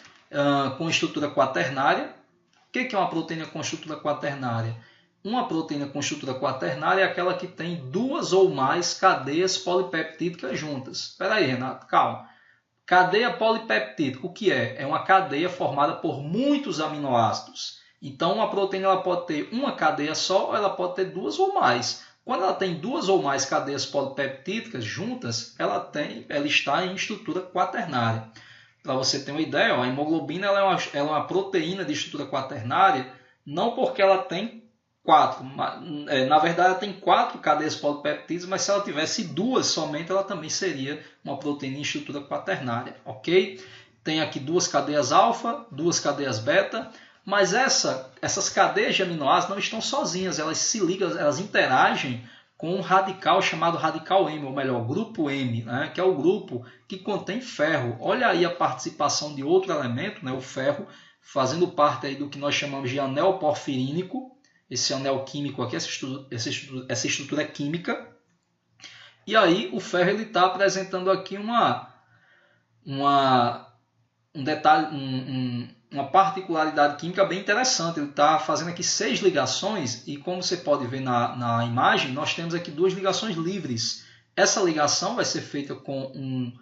com estrutura quaternária. O que é uma proteína com estrutura quaternária? Uma proteína com estrutura quaternária é aquela que tem duas ou mais cadeias polipeptídicas juntas. Espera aí, Renato, calma. Cadeia polipeptídica, o que é? É uma cadeia formada por muitos aminoácidos. Então, uma proteína ela pode ter uma cadeia só ou ela pode ter duas ou mais. Quando ela tem duas ou mais cadeias polipeptídicas juntas, ela está em estrutura quaternária. Para você ter uma ideia, a hemoglobina ela é uma proteína de estrutura quaternária Não porque ela tem 4, na verdade ela tem 4 cadeias polipeptídicas, mas se ela tivesse 2 somente, ela também seria uma proteína em estrutura quaternária, ok? Tem aqui 2 cadeias alfa, 2 cadeias beta, mas essas cadeias de aminoácidos não estão sozinhas, elas se ligam, elas interagem com um radical chamado radical M, ou melhor, grupo M, né, que é o grupo que contém ferro. Olha aí a participação de outro elemento, né, o ferro, fazendo parte aí do que nós chamamos de anel porfirínico, esse anel químico aqui, essa estrutura química. E aí o ferro está apresentando aqui um detalhe, uma particularidade química bem interessante. Ele está fazendo aqui 6 ligações e, como você pode ver na imagem, nós temos aqui 2 ligações livres. Essa ligação vai ser feita com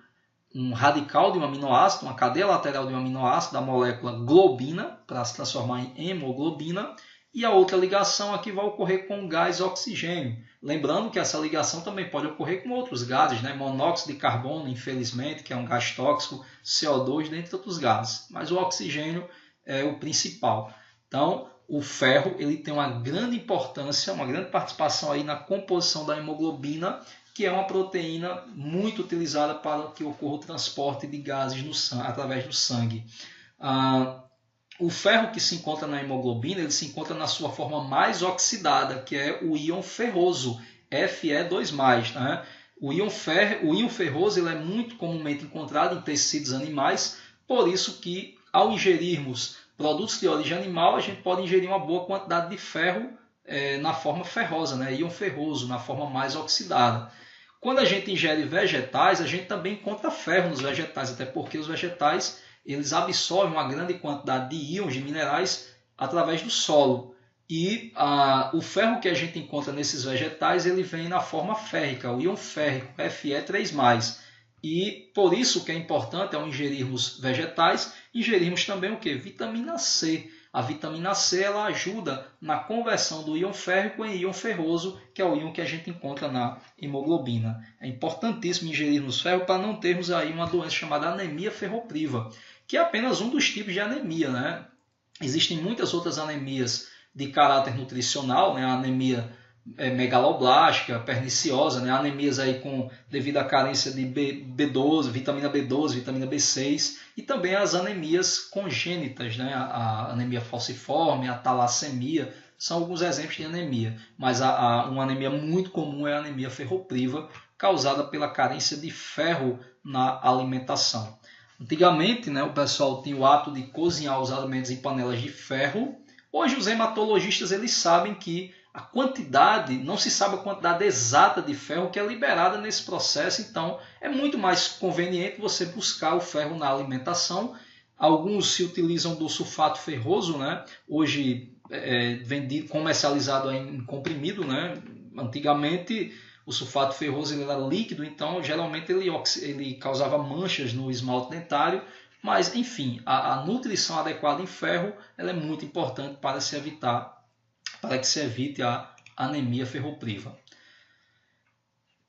um radical de um aminoácido, uma cadeia lateral de um aminoácido da molécula globina, para se transformar em hemoglobina, e a outra ligação aqui vai ocorrer com o gás oxigênio. Lembrando que essa ligação também pode ocorrer com outros gases, né? Monóxido de carbono, infelizmente, que é um gás tóxico, CO2, dentre outros gases. Mas o oxigênio é o principal. Então, o ferro ele tem uma grande importância, uma grande participação aí na composição da hemoglobina, que é uma proteína muito utilizada para que ocorra o transporte de gases no sangue, através do sangue. O ferro que se encontra na hemoglobina, ele se encontra na sua forma mais oxidada, que é o íon ferroso, Fe2+. Né? O íon ferroso ele é muito comumente encontrado em tecidos animais, por isso que ao ingerirmos produtos de origem animal, a gente pode ingerir uma boa quantidade de ferro na forma ferrosa, né? Íon ferroso, na forma mais oxidada. Quando a gente ingere vegetais, a gente também encontra ferro nos vegetais, até porque os vegetais eles absorvem uma grande quantidade de íons, de minerais, através do solo. E o ferro que a gente encontra nesses vegetais, ele vem na forma férrica, o íon férrico, Fe3+. E por isso que é importante, ao ingerirmos vegetais, ingerirmos também o quê? Vitamina C. A vitamina C ela ajuda na conversão do íon férrico em íon ferroso, que é o íon que a gente encontra na hemoglobina. É importantíssimo ingerirmos ferro para não termos aí uma doença chamada anemia ferropriva, que é apenas um dos tipos de anemia, né? Existem muitas outras anemias de caráter nutricional, né? A anemia megaloblástica, perniciosa, né? Anemias aí devido à carência de B12, vitamina B12, vitamina B6, e também as anemias congênitas, né? A anemia falciforme, a talassemia, são alguns exemplos de anemia. Mas uma anemia muito comum é a anemia ferropriva, causada pela carência de ferro na alimentação. Antigamente, né, o pessoal tinha o hábito de cozinhar os alimentos em panelas de ferro. Hoje os hematologistas eles sabem que não se sabe a quantidade exata de ferro que é liberada nesse processo, então é muito mais conveniente você buscar o ferro na alimentação. Alguns se utilizam do sulfato ferroso, né? Hoje vendido, comercializado em comprimido, né? Antigamente o sulfato ferroso ele era líquido, então geralmente ele causava manchas no esmalte dentário, mas enfim, a nutrição adequada em ferro ela é muito importante para que se evite a anemia ferropriva.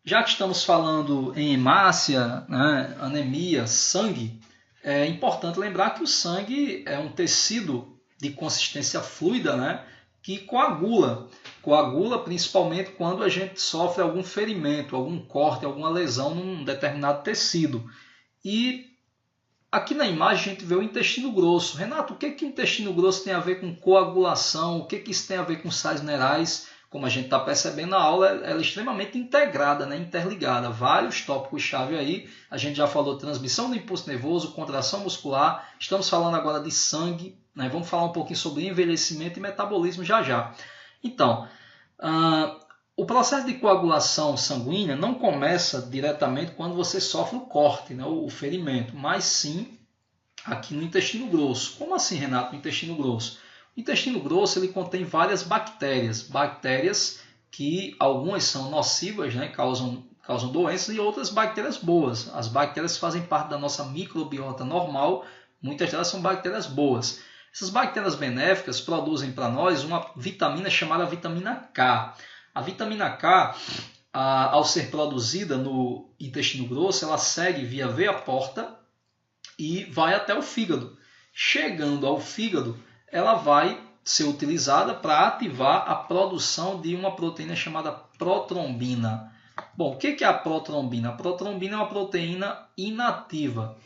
Já que estamos falando em hemácia, né, anemia, sangue, é importante lembrar que o sangue é um tecido de consistência fluida, né, que coagula principalmente quando a gente sofre algum ferimento, algum corte, alguma lesão num determinado tecido. E aqui na imagem a gente vê o intestino grosso. Renato, o que o intestino grosso tem a ver com coagulação? O que isso tem a ver com sais minerais? Como a gente está percebendo, a aula ela é extremamente integrada, né? Interligada. Vários tópicos-chave aí. A gente já falou de transmissão do impulso nervoso, contração muscular. Estamos falando agora de sangue, né? Vamos falar um pouquinho sobre envelhecimento e metabolismo já. Então, o processo de coagulação sanguínea não começa diretamente quando você sofre o corte, né, o ferimento, mas sim aqui no intestino grosso. Como assim, Renato, no intestino grosso? O intestino grosso ele contém várias bactérias que algumas são nocivas, né, causam doenças, e outras bactérias boas. As bactérias fazem parte da nossa microbiota normal, muitas delas são bactérias boas. Essas bactérias benéficas produzem para nós uma vitamina chamada vitamina K. A vitamina K, ao ser produzida no intestino grosso, ela segue via veia porta e vai até o fígado. Chegando ao fígado, ela vai ser utilizada para ativar a produção de uma proteína chamada protrombina. Bom, o que é a protrombina? A protrombina é uma proteína inativa.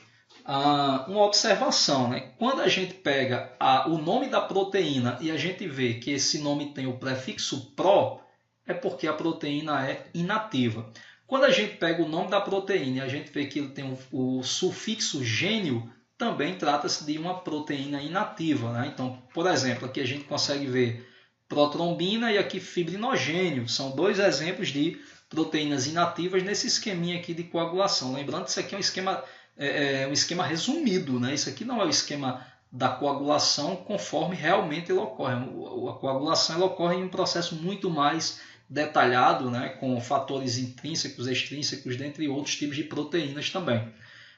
Uma observação, né? Quando a gente pega o nome da proteína e a gente vê que esse nome tem o prefixo pro, é porque a proteína é inativa. Quando a gente pega o nome da proteína e a gente vê que ele tem o sufixo gênio, também trata-se de uma proteína inativa, né? Então, por exemplo, aqui a gente consegue ver protrombina e aqui fibrinogênio. São dois exemplos de proteínas inativas nesse esqueminha aqui de coagulação. Lembrando que isso aqui é um esquema resumido, né? Isso aqui não é o esquema da coagulação conforme realmente ele ocorre. A coagulação ela ocorre em um processo muito mais detalhado, né? Com fatores intrínsecos, extrínsecos, dentre outros tipos de proteínas também.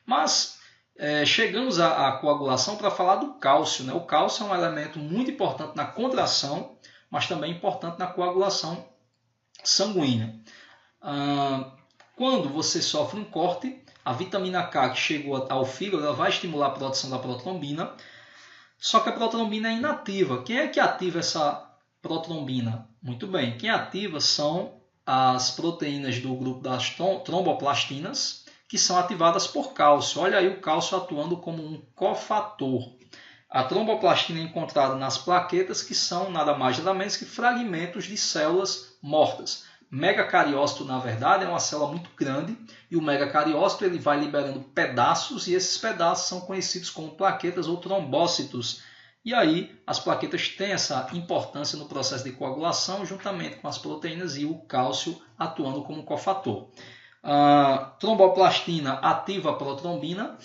Mas chegamos à coagulação para falar do cálcio, né? O cálcio é um elemento muito importante na contração, mas também importante na coagulação sanguínea. Quando você sofre um corte, a vitamina K que chegou ao fígado ela vai estimular a produção da protrombina, só que a protrombina é inativa. Quem é que ativa essa protrombina? Muito bem, quem ativa são as proteínas do grupo das tromboplastinas, que são ativadas por cálcio. Olha aí o cálcio atuando como um cofator. A tromboplastina é encontrada nas plaquetas, que são nada mais nada menos que fragmentos de células mortas. Megacariócito, na verdade, é uma célula muito grande e o megacariócito ele vai liberando pedaços e esses pedaços são conhecidos como plaquetas ou trombócitos. E aí as plaquetas têm essa importância no processo de coagulação juntamente com as proteínas e o cálcio atuando como cofator. A tromboplastina ativa a protrombina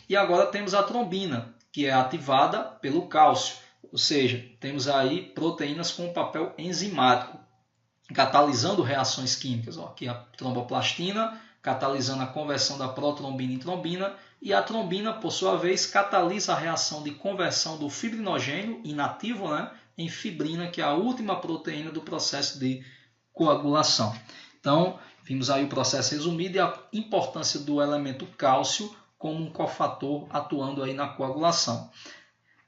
e agora temos a trombina, que é ativada pelo cálcio. Ou seja, temos aí proteínas com papel enzimático, catalisando reações químicas. Aqui a tromboplastina catalisando a conversão da protrombina em trombina e a trombina, por sua vez, catalisa a reação de conversão do fibrinogênio inativo, né, em fibrina, que é a última proteína do processo de coagulação. Então, vimos aí o processo resumido e a importância do elemento cálcio como um cofator atuando aí na coagulação.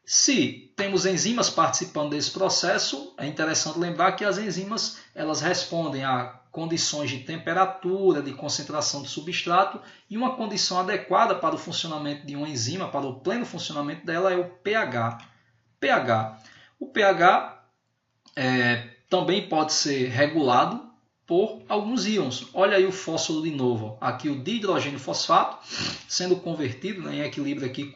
Se temos enzimas participando desse processo, é interessante lembrar que as enzimas elas respondem a condições de temperatura, de concentração do substrato e uma condição adequada para o funcionamento de uma enzima, para o pleno funcionamento dela é o pH. O pH também pode ser regulado por alguns íons. Olha aí o fósforo de novo. Aqui o dihidrogênio fosfato sendo convertido, né, em equilíbrio aqui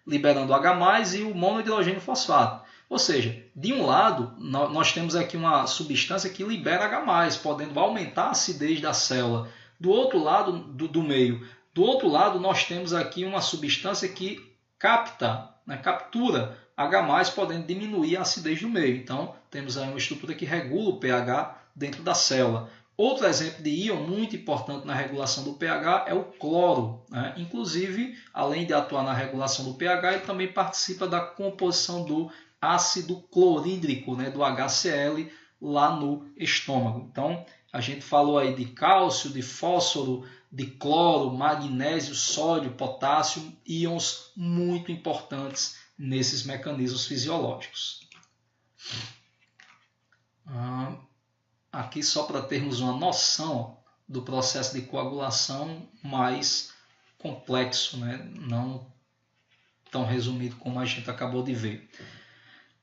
liberando H+, e o monohidrogênio fosfato. Ou seja, de um lado, nós temos aqui uma substância que libera H+, podendo aumentar a acidez da célula. Do outro lado, do meio, do outro lado, nós temos aqui uma substância que captura H+, podendo diminuir a acidez do meio. Então, temos aí uma estrutura que regula o pH dentro da célula. Outro exemplo de íon muito importante na regulação do pH é o cloro, né? Inclusive, além de atuar na regulação do pH, ele também participa da composição do ácido clorídrico, né? Do HCl lá no estômago. Então, a gente falou aí de cálcio, de fósforo, de cloro, magnésio, sódio, potássio, íons muito importantes nesses mecanismos fisiológicos. Aqui só para termos uma noção do processo de coagulação mais complexo, né? Não tão resumido como a gente acabou de ver.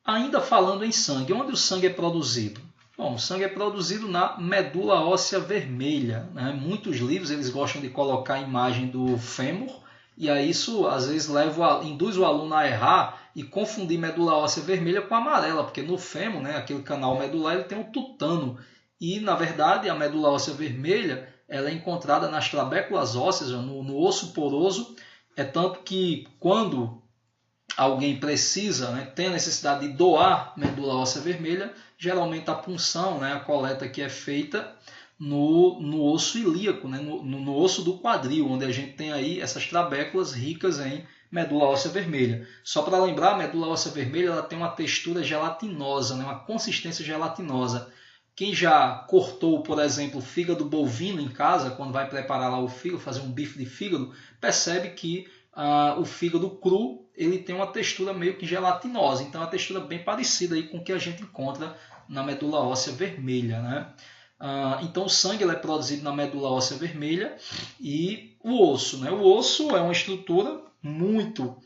Ainda falando em sangue, onde o sangue é produzido? Bom, o sangue é produzido na medula óssea vermelha, né? Muitos livros eles gostam de colocar a imagem do fêmur e aí isso às vezes induz o aluno a errar e confundir medula óssea vermelha com amarela, porque no fêmur, né, aquele canal medular, ele tem um tutano. E, na verdade, a medula óssea vermelha ela é encontrada nas trabéculas ósseas, no osso poroso. É tanto que quando alguém precisa, né, tem a necessidade de doar medula óssea vermelha, geralmente a punção, né, a coleta que é feita no osso ilíaco, né, no osso do quadril, onde a gente tem aí essas trabéculas ricas em medula óssea vermelha. Só para lembrar, a medula óssea vermelha ela tem uma textura gelatinosa, né, uma consistência gelatinosa. Quem já cortou, por exemplo, fígado bovino em casa, quando vai preparar lá o fígado, fazer um bife de fígado, percebe que o fígado cru ele tem uma textura meio que gelatinosa, então é uma textura bem parecida aí com o que a gente encontra na medula óssea vermelha, né? Então o sangue ele é produzido na medula óssea vermelha e o osso, né? O osso é uma estrutura muito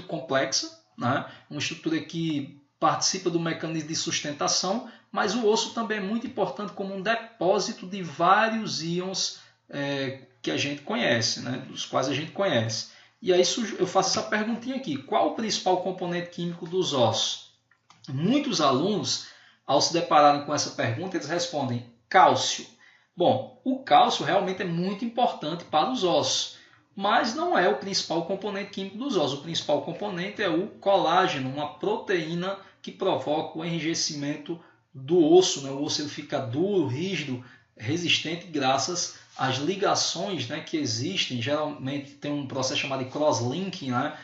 complexa, né? Uma estrutura que participa do mecanismo de sustentação, mas o osso também é muito importante como um depósito de vários íons que a gente conhece, né? Dos quais a gente conhece. E aí eu faço essa perguntinha aqui: qual o principal componente químico dos ossos? Muitos alunos, ao se depararem com essa pergunta, eles respondem cálcio. Bom, o cálcio realmente é muito importante para os ossos, mas não é o principal componente químico dos ossos. O principal componente é o colágeno, uma proteína que provoca o enrijecimento do osso, né? O osso ele fica duro, rígido, resistente graças às ligações, né, que existem. Geralmente tem um processo chamado de cross-linking, né?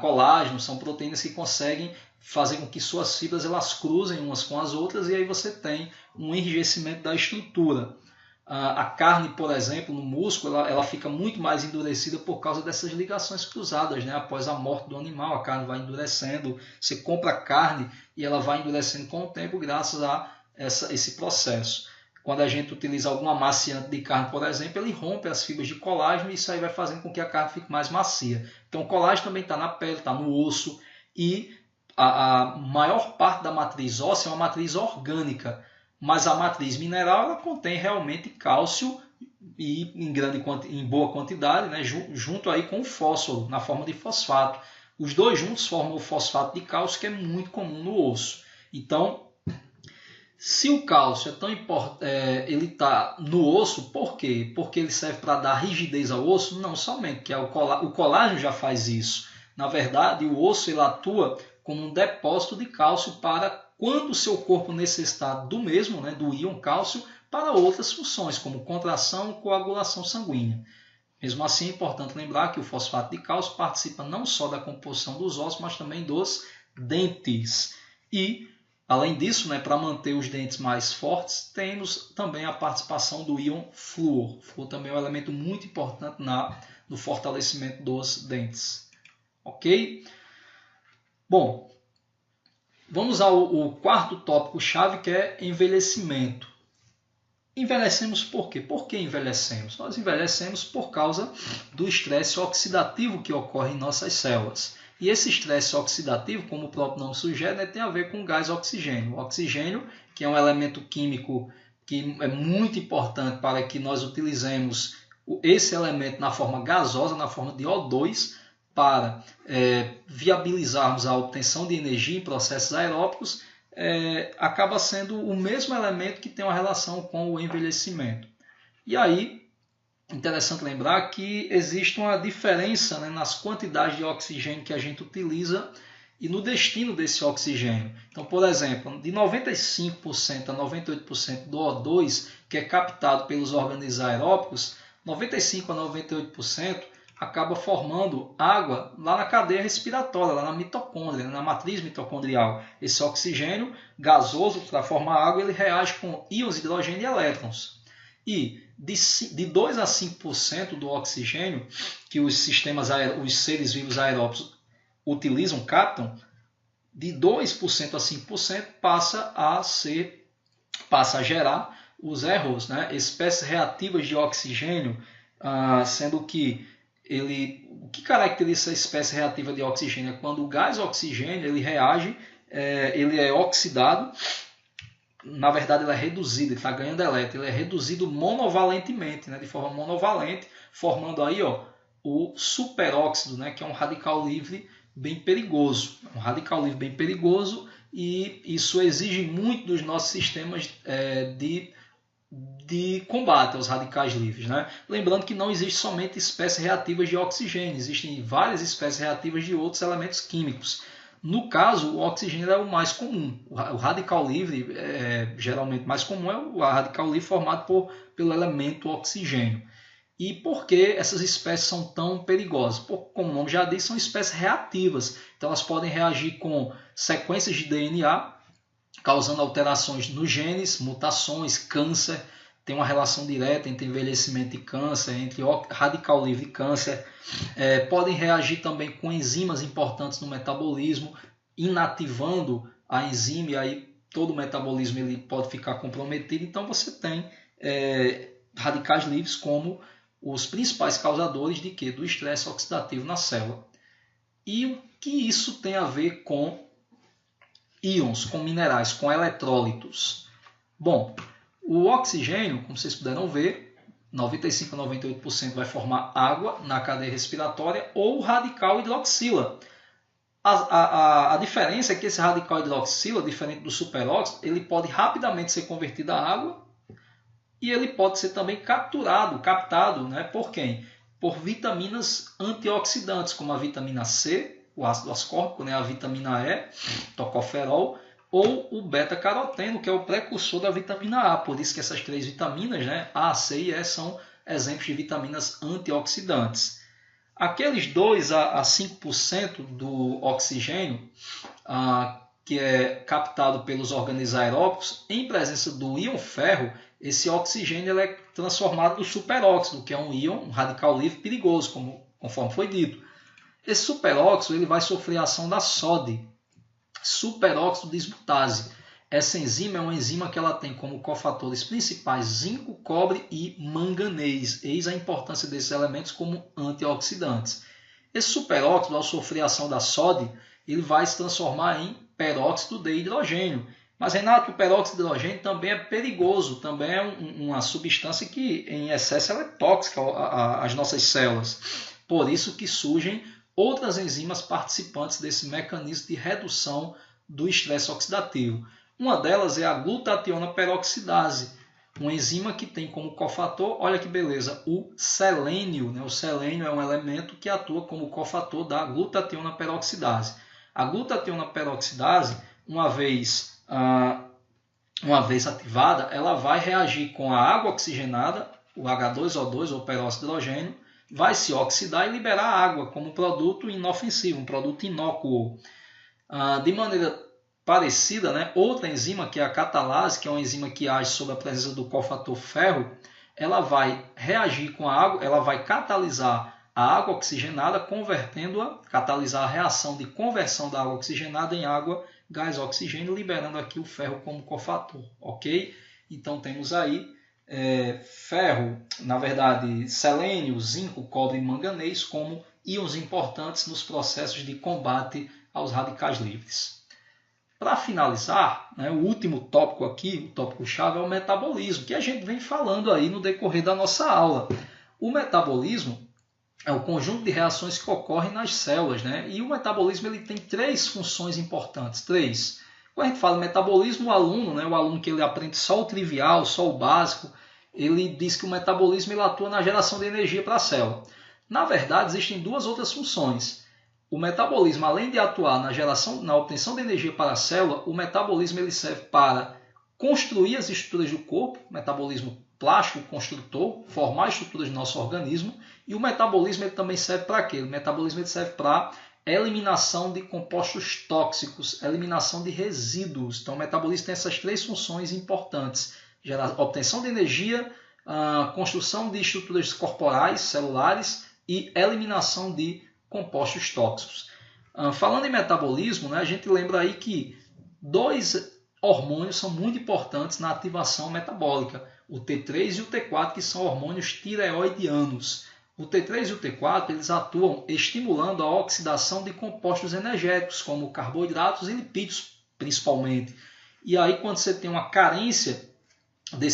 Colágeno são proteínas que conseguem fazer com que suas fibras elas cruzem umas com as outras e aí você tem um enrijecimento da estrutura. A carne, por exemplo, no músculo, ela fica muito mais endurecida por causa dessas ligações cruzadas, né? Após a morte do animal, a carne vai endurecendo. Você compra carne e ela vai endurecendo com o tempo graças a esse processo. Quando a gente utiliza algum amaciante de carne, por exemplo, ele rompe as fibras de colágeno e isso aí vai fazendo com que a carne fique mais macia. Então o colágeno também está na pele, está no osso e a maior parte da matriz óssea é uma matriz orgânica, mas a matriz mineral ela contém realmente cálcio e em boa quantidade, né, junto aí com o fósforo, na forma de fosfato. Os dois juntos formam o fosfato de cálcio, que é muito comum no osso. Então, se o cálcio é tão importante, ele está no osso, por quê? Porque ele serve para dar rigidez ao osso? Não somente, que o colágeno já faz isso. Na verdade, o osso ele atua como um depósito de cálcio para quando o seu corpo necessitar do mesmo, né, do íon cálcio, para outras funções, como contração e coagulação sanguínea. Mesmo assim, é importante lembrar que o fosfato de cálcio participa não só da composição dos ossos, mas também dos dentes. E, além disso, né, para manter os dentes mais fortes, temos também a participação do íon flúor. O flúor também é um elemento muito importante no fortalecimento dos dentes. Ok? Bom, vamos ao quarto tópico-chave, que é envelhecimento. Envelhecemos por quê? Por que envelhecemos? Nós envelhecemos por causa do estresse oxidativo que ocorre em nossas células. E esse estresse oxidativo, como o próprio nome sugere, né, tem a ver com o gás oxigênio. O oxigênio, que é um elemento químico que é muito importante para que nós utilizemos esse elemento na forma gasosa, na forma de O2, para viabilizarmos a obtenção de energia em processos aeróbicos, acaba sendo o mesmo elemento que tem uma relação com o envelhecimento. E aí, interessante lembrar que existe uma diferença, né, nas quantidades de oxigênio que a gente utiliza e no destino desse oxigênio. Então, por exemplo, de 95% a 98% do O2 que é captado pelos organismos aeróbicos, 95% a 98% acaba formando água lá na cadeia respiratória, lá na mitocôndria, na matriz mitocondrial. Esse oxigênio gasoso para formar água, ele reage com íons de hidrogênio e elétrons. E de 2 a 5% do oxigênio que os seres vivos aeróbicos utilizam, captam, de 2% a 5% passa a gerar os EROs, né? Espécies reativas de oxigênio, sendo que o que caracteriza essa espécie reativa de oxigênio é quando o gás oxigênio ele reage, ele é oxidado, na verdade ele é reduzido, ele está ganhando elétron, ele é reduzido monovalentemente, né, de forma monovalente, formando aí o superóxido, né, que é um radical livre bem perigoso. Um radical livre bem perigoso e isso exige muito dos nossos sistemas de combate aos radicais livres, né? Lembrando que não existe somente espécies reativas de oxigênio, existem várias espécies reativas de outros elementos químicos. No caso, o oxigênio é o mais comum. O radical livre, geralmente mais comum, é o radical livre formado pelo elemento oxigênio. E por que essas espécies são tão perigosas? Como o nome já diz, são espécies reativas. Então elas podem reagir com sequências de DNA, causando alterações nos genes, mutações, câncer, tem uma relação direta entre envelhecimento e câncer, entre radical livre e câncer. Podem reagir também com enzimas importantes no metabolismo, inativando a enzima, e aí todo o metabolismo ele pode ficar comprometido. Então você tem radicais livres como os principais causadores de quê? Do estresse oxidativo na célula. E o que isso tem a ver com íons, com minerais, com eletrólitos? Bom, o oxigênio, como vocês puderam ver, 95 a 98% vai formar água na cadeia respiratória ou radical hidroxila. A diferença é que esse radical hidroxila, diferente do superóxido, ele pode rapidamente ser convertido a água e ele pode ser também captado, né? Por quem? Por vitaminas antioxidantes, como a vitamina C, o ácido ascórbico, né? A vitamina E, tocoferol, ou o beta-caroteno, que é o precursor da vitamina A. Por isso que essas três vitaminas, né, A, C e E, são exemplos de vitaminas antioxidantes. Aqueles 2 a 5% do oxigênio que é captado pelos organismos aeróbicos, em presença do íon ferro, esse oxigênio ele é transformado no superóxido, que é um íon, um radical livre perigoso, conforme foi dito. Esse superóxido ele vai sofrer a ação da sódio, superóxido dismutase. Essa enzima é uma enzima que ela tem como cofatores principais zinco, cobre e manganês. Eis a importância desses elementos como antioxidantes. Esse superóxido, ao sofrer a ação da sódio, ele vai se transformar em peróxido de hidrogênio. Mas, Renato, o peróxido de hidrogênio também é perigoso, também é uma substância que, em excesso, ela é tóxica às nossas células. Por isso que surgem outras enzimas participantes desse mecanismo de redução do estresse oxidativo. Uma delas é a glutationa peroxidase, uma enzima que tem como cofator, olha que beleza, o selênio. Né? O selênio é um elemento que atua como cofator da glutationa peroxidase. A glutationa peroxidase, uma vez ativada, ela vai reagir com a água oxigenada, o H2O2 ou peróxido de hidrogênio, vai se oxidar e liberar água como produto inofensivo, um produto inócuo. De maneira parecida, né, outra enzima, que é a catalase, que é uma enzima que age sob a presença do cofator ferro, ela vai reagir com a água, ela vai catalisar a água oxigenada, catalisar a reação de conversão da água oxigenada em água, gás oxigênio, liberando aqui o ferro como cofator, ok? Então temos aí ferro, na verdade, selênio, zinco, cobre e manganês como íons importantes nos processos de combate aos radicais livres. Para finalizar, né, o último tópico aqui, o tópico-chave, é o metabolismo, que a gente vem falando aí no decorrer da nossa aula. O metabolismo é o conjunto de reações que ocorrem nas células, né? E o metabolismo ele tem 3 funções importantes. 3. Quando a gente fala metabolismo, o aluno que ele aprende só o trivial, só o básico, ele diz que o metabolismo ele atua na geração de energia para a célula. Na verdade, existem 2 outras funções. O metabolismo, além de atuar na obtenção de energia para a célula, o metabolismo ele serve para construir as estruturas do corpo, metabolismo plástico, construtor, formar estruturas do nosso organismo, e o metabolismo ele também serve para quê? O metabolismo ele serve para eliminação de compostos tóxicos, eliminação de resíduos. Então o metabolismo tem essas 3 funções importantes: obtenção de energia, construção de estruturas corporais, celulares e eliminação de compostos tóxicos. Falando em metabolismo, né, a gente lembra aí que 2 hormônios são muito importantes na ativação metabólica, o T3 e o T4, que são hormônios tireoidianos. O T3 e o T4 eles atuam estimulando a oxidação de compostos energéticos, como carboidratos e lipídios, principalmente. E aí, quando você tem uma carência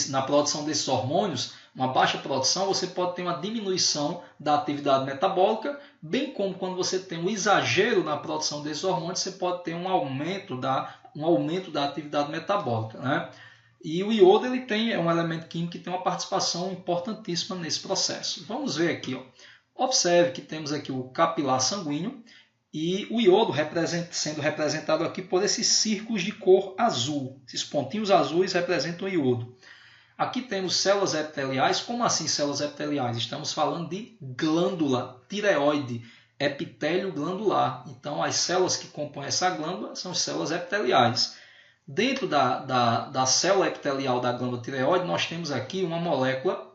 na produção desses hormônios, uma baixa produção, você pode ter uma diminuição da atividade metabólica, bem como quando você tem um exagero na produção desses hormônios, você pode ter um aumento da atividade metabólica, né? E o iodo é um elemento químico que tem uma participação importantíssima nesse processo. Vamos ver aqui. Observe que temos aqui o capilar sanguíneo e o iodo sendo representado aqui por esses círculos de cor azul. Esses pontinhos azuis representam o iodo. Aqui temos células epiteliais. Como assim células epiteliais? Estamos falando de glândula tireoide, epitélio glandular. Então, as células que compõem essa glândula são células epiteliais. Dentro da célula epitelial da glândula tireoide, nós temos aqui uma molécula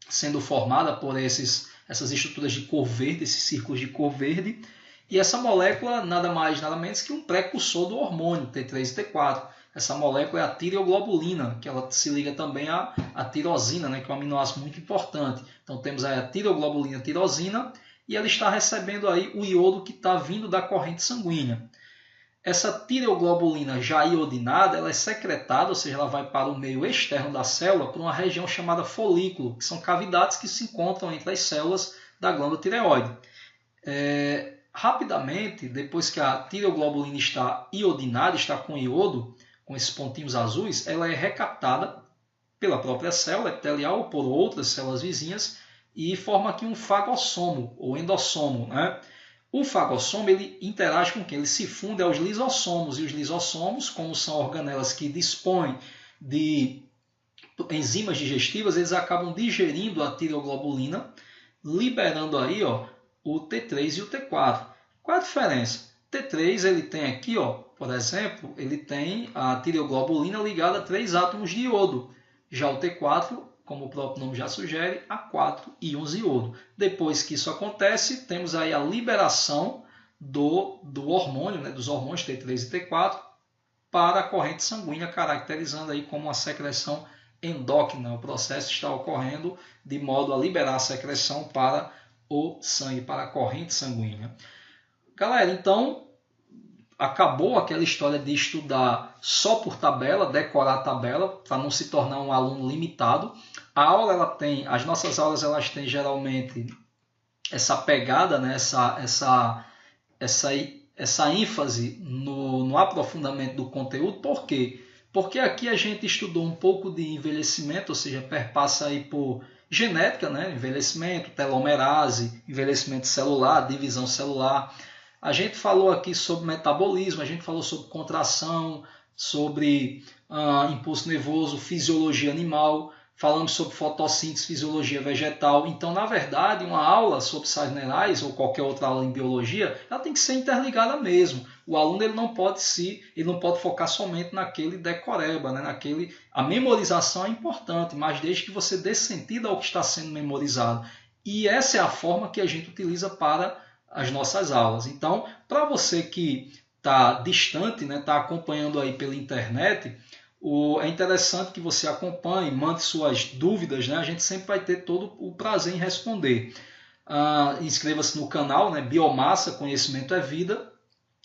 sendo formada por essas estruturas de cor verde, esses círculos de cor verde, e essa molécula nada mais nada menos que um precursor do hormônio T3 e T4. Essa molécula é a tireoglobulina, que ela se liga também à tirosina, né, que é um aminoácido muito importante. Então temos aí a tireoglobulina tirosina e ela está recebendo aí o iodo que está vindo da corrente sanguínea. Essa tireoglobulina já iodinada, ela é secretada, ou seja, ela vai para o meio externo da célula por uma região chamada folículo, que são cavidades que se encontram entre as células da glândula tireoide. Rapidamente, depois que a tireoglobulina está iodinada, está com iodo, com esses pontinhos azuis, ela é recaptada pela própria célula epitelial ou por outras células vizinhas e forma aqui um fagossomo ou endossomo, né? O fagossomo ele interage com quem? Ele se funde aos lisossomos, e os lisossomos, como são organelas que dispõem de enzimas digestivas, eles acabam digerindo a tireoglobulina, liberando aí, ó, o T3 e o T4. Qual a diferença? T3 ele tem aqui, ó, por exemplo, ele tem a tireoglobulina ligada a 3 átomos de iodo. Já o T4, como o próprio nome já sugere, a 4 íons de iodo. Depois que isso acontece, temos aí a liberação do hormônio, né, dos hormônios T3 e T4 para a corrente sanguínea, caracterizando aí como uma secreção endócrina. O processo está ocorrendo de modo a liberar a secreção para o sangue, para a corrente sanguínea. Galera, então acabou aquela história de estudar só por tabela, decorar a tabela, para não se tornar um aluno limitado. A aula, as nossas aulas elas têm geralmente essa pegada, né? essa ênfase no aprofundamento do conteúdo. Por quê? Porque aqui a gente estudou um pouco de envelhecimento, ou seja, perpassa aí por genética, né? Envelhecimento, telomerase, envelhecimento celular, divisão celular. A gente falou aqui sobre metabolismo, a gente falou sobre contração, sobre impulso nervoso, fisiologia animal, falamos sobre fotossíntese, fisiologia vegetal. Então, na verdade, uma aula sobre sais minerais ou qualquer outra aula em biologia, ela tem que ser interligada mesmo. O aluno ele não pode focar somente naquele decoreba, né? A memorização é importante, mas desde que você dê sentido ao que está sendo memorizado. E essa é a forma que a gente utiliza para as nossas aulas. Então, para você que está distante, né, está acompanhando aí pela internet, é interessante que você acompanhe, mande suas dúvidas, né? A gente sempre vai ter todo o prazer em responder. Inscreva-se no canal, né? Biomassa, Conhecimento é Vida.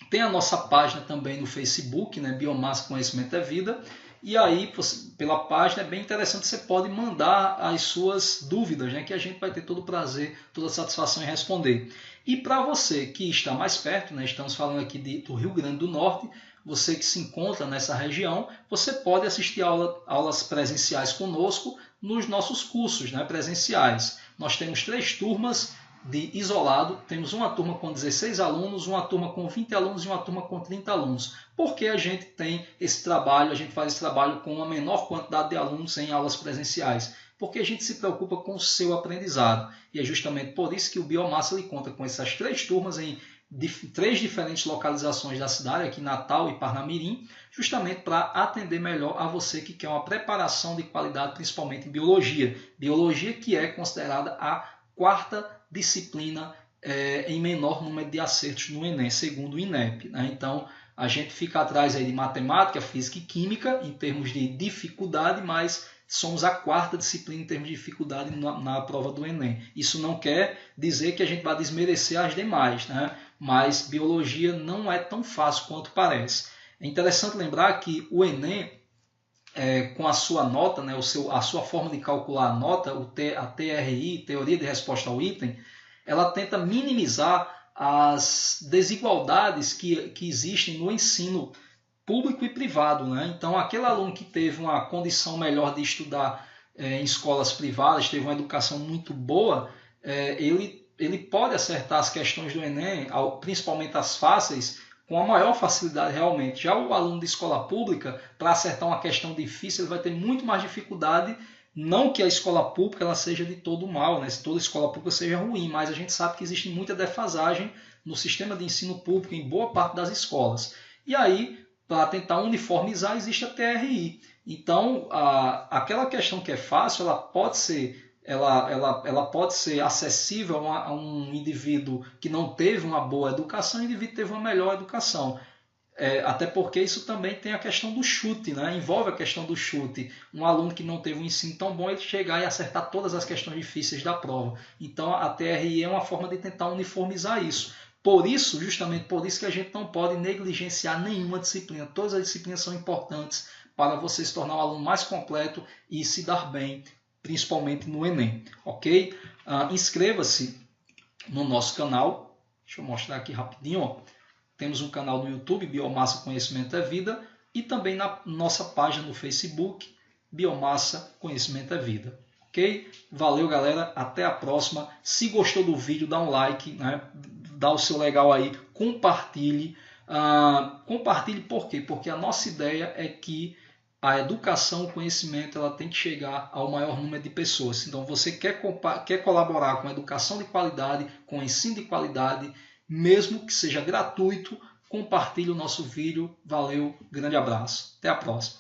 Tem a nossa página também no Facebook, né? Biomassa, Conhecimento é Vida. E aí, pela página, é bem interessante, você pode mandar as suas dúvidas, né? Que a gente vai ter todo o prazer, toda a satisfação em responder. E para você que está mais perto, né? Estamos falando aqui do Rio Grande do Norte, você que se encontra nessa região, você pode assistir aulas presenciais conosco nos nossos cursos, né, presenciais. Nós temos 3 turmas de isolado, temos uma turma com 16 alunos, uma turma com 20 alunos e uma turma com 30 alunos. Por que a gente tem esse trabalho, a gente faz esse trabalho com uma menor quantidade de alunos em aulas presenciais? Porque a gente se preocupa com o seu aprendizado. E é justamente por isso que o Biomassa ele conta com essas 3 turmas em 3 diferentes localizações da cidade, aqui Natal e Parnamirim, justamente para atender melhor a você que quer uma preparação de qualidade, principalmente em biologia. Biologia que é considerada a 4ª disciplina em menor número de acertos no Enem, segundo o INEP. Né? Então, a gente fica atrás aí de matemática, física e química, em termos de dificuldade, mas somos a 4ª disciplina em termos de dificuldade na prova do Enem. Isso não quer dizer que a gente vai desmerecer as demais, né? Mas biologia não é tão fácil quanto parece. É interessante lembrar que o Enem, com a sua nota, né, a sua forma de calcular a nota, a TRI, Teoria de Resposta ao Item, ela tenta minimizar as desigualdades que existem no ensino público e privado, né? Então, aquele aluno que teve uma condição melhor de estudar em escolas privadas, teve uma educação muito boa, ele pode acertar as questões do Enem, principalmente as fáceis, com a maior facilidade realmente. Já o aluno de escola pública, para acertar uma questão difícil, ele vai ter muito mais dificuldade. Não que a escola pública ela seja de todo mal, né? Se toda escola pública seja ruim, mas a gente sabe que existe muita defasagem no sistema de ensino público em boa parte das escolas. E aí, para tentar uniformizar, existe a TRI. Então, aquela questão que é fácil, ela pode ser acessível a um indivíduo que não teve uma boa educação, e o indivíduo que teve uma melhor educação. Até porque isso também tem a questão do chute, né? Envolve a questão do chute. Um aluno que não teve um ensino tão bom, ele chegar e acertar todas as questões difíceis da prova. Então a TRI é uma forma de tentar uniformizar isso. Por isso, justamente por isso que a gente não pode negligenciar nenhuma disciplina. Todas as disciplinas são importantes para você se tornar um aluno mais completo e se dar bem, principalmente no Enem. Ok? Inscreva-se no nosso canal. Deixa eu mostrar aqui rapidinho, ó. Temos um canal no YouTube, Biomassa Conhecimento é Vida, e também na nossa página no Facebook, Biomassa Conhecimento é Vida. Ok? Valeu, galera. Até a próxima. Se gostou do vídeo, dá um like, né? Dá o seu legal aí, compartilhe. Compartilhe por quê? Porque a nossa ideia é que a educação, o conhecimento, ela tem que chegar ao maior número de pessoas. Então, você quer colaborar com a educação de qualidade, com o ensino de qualidade, mesmo que seja gratuito, compartilhe o nosso vídeo. Valeu, grande abraço. Até a próxima.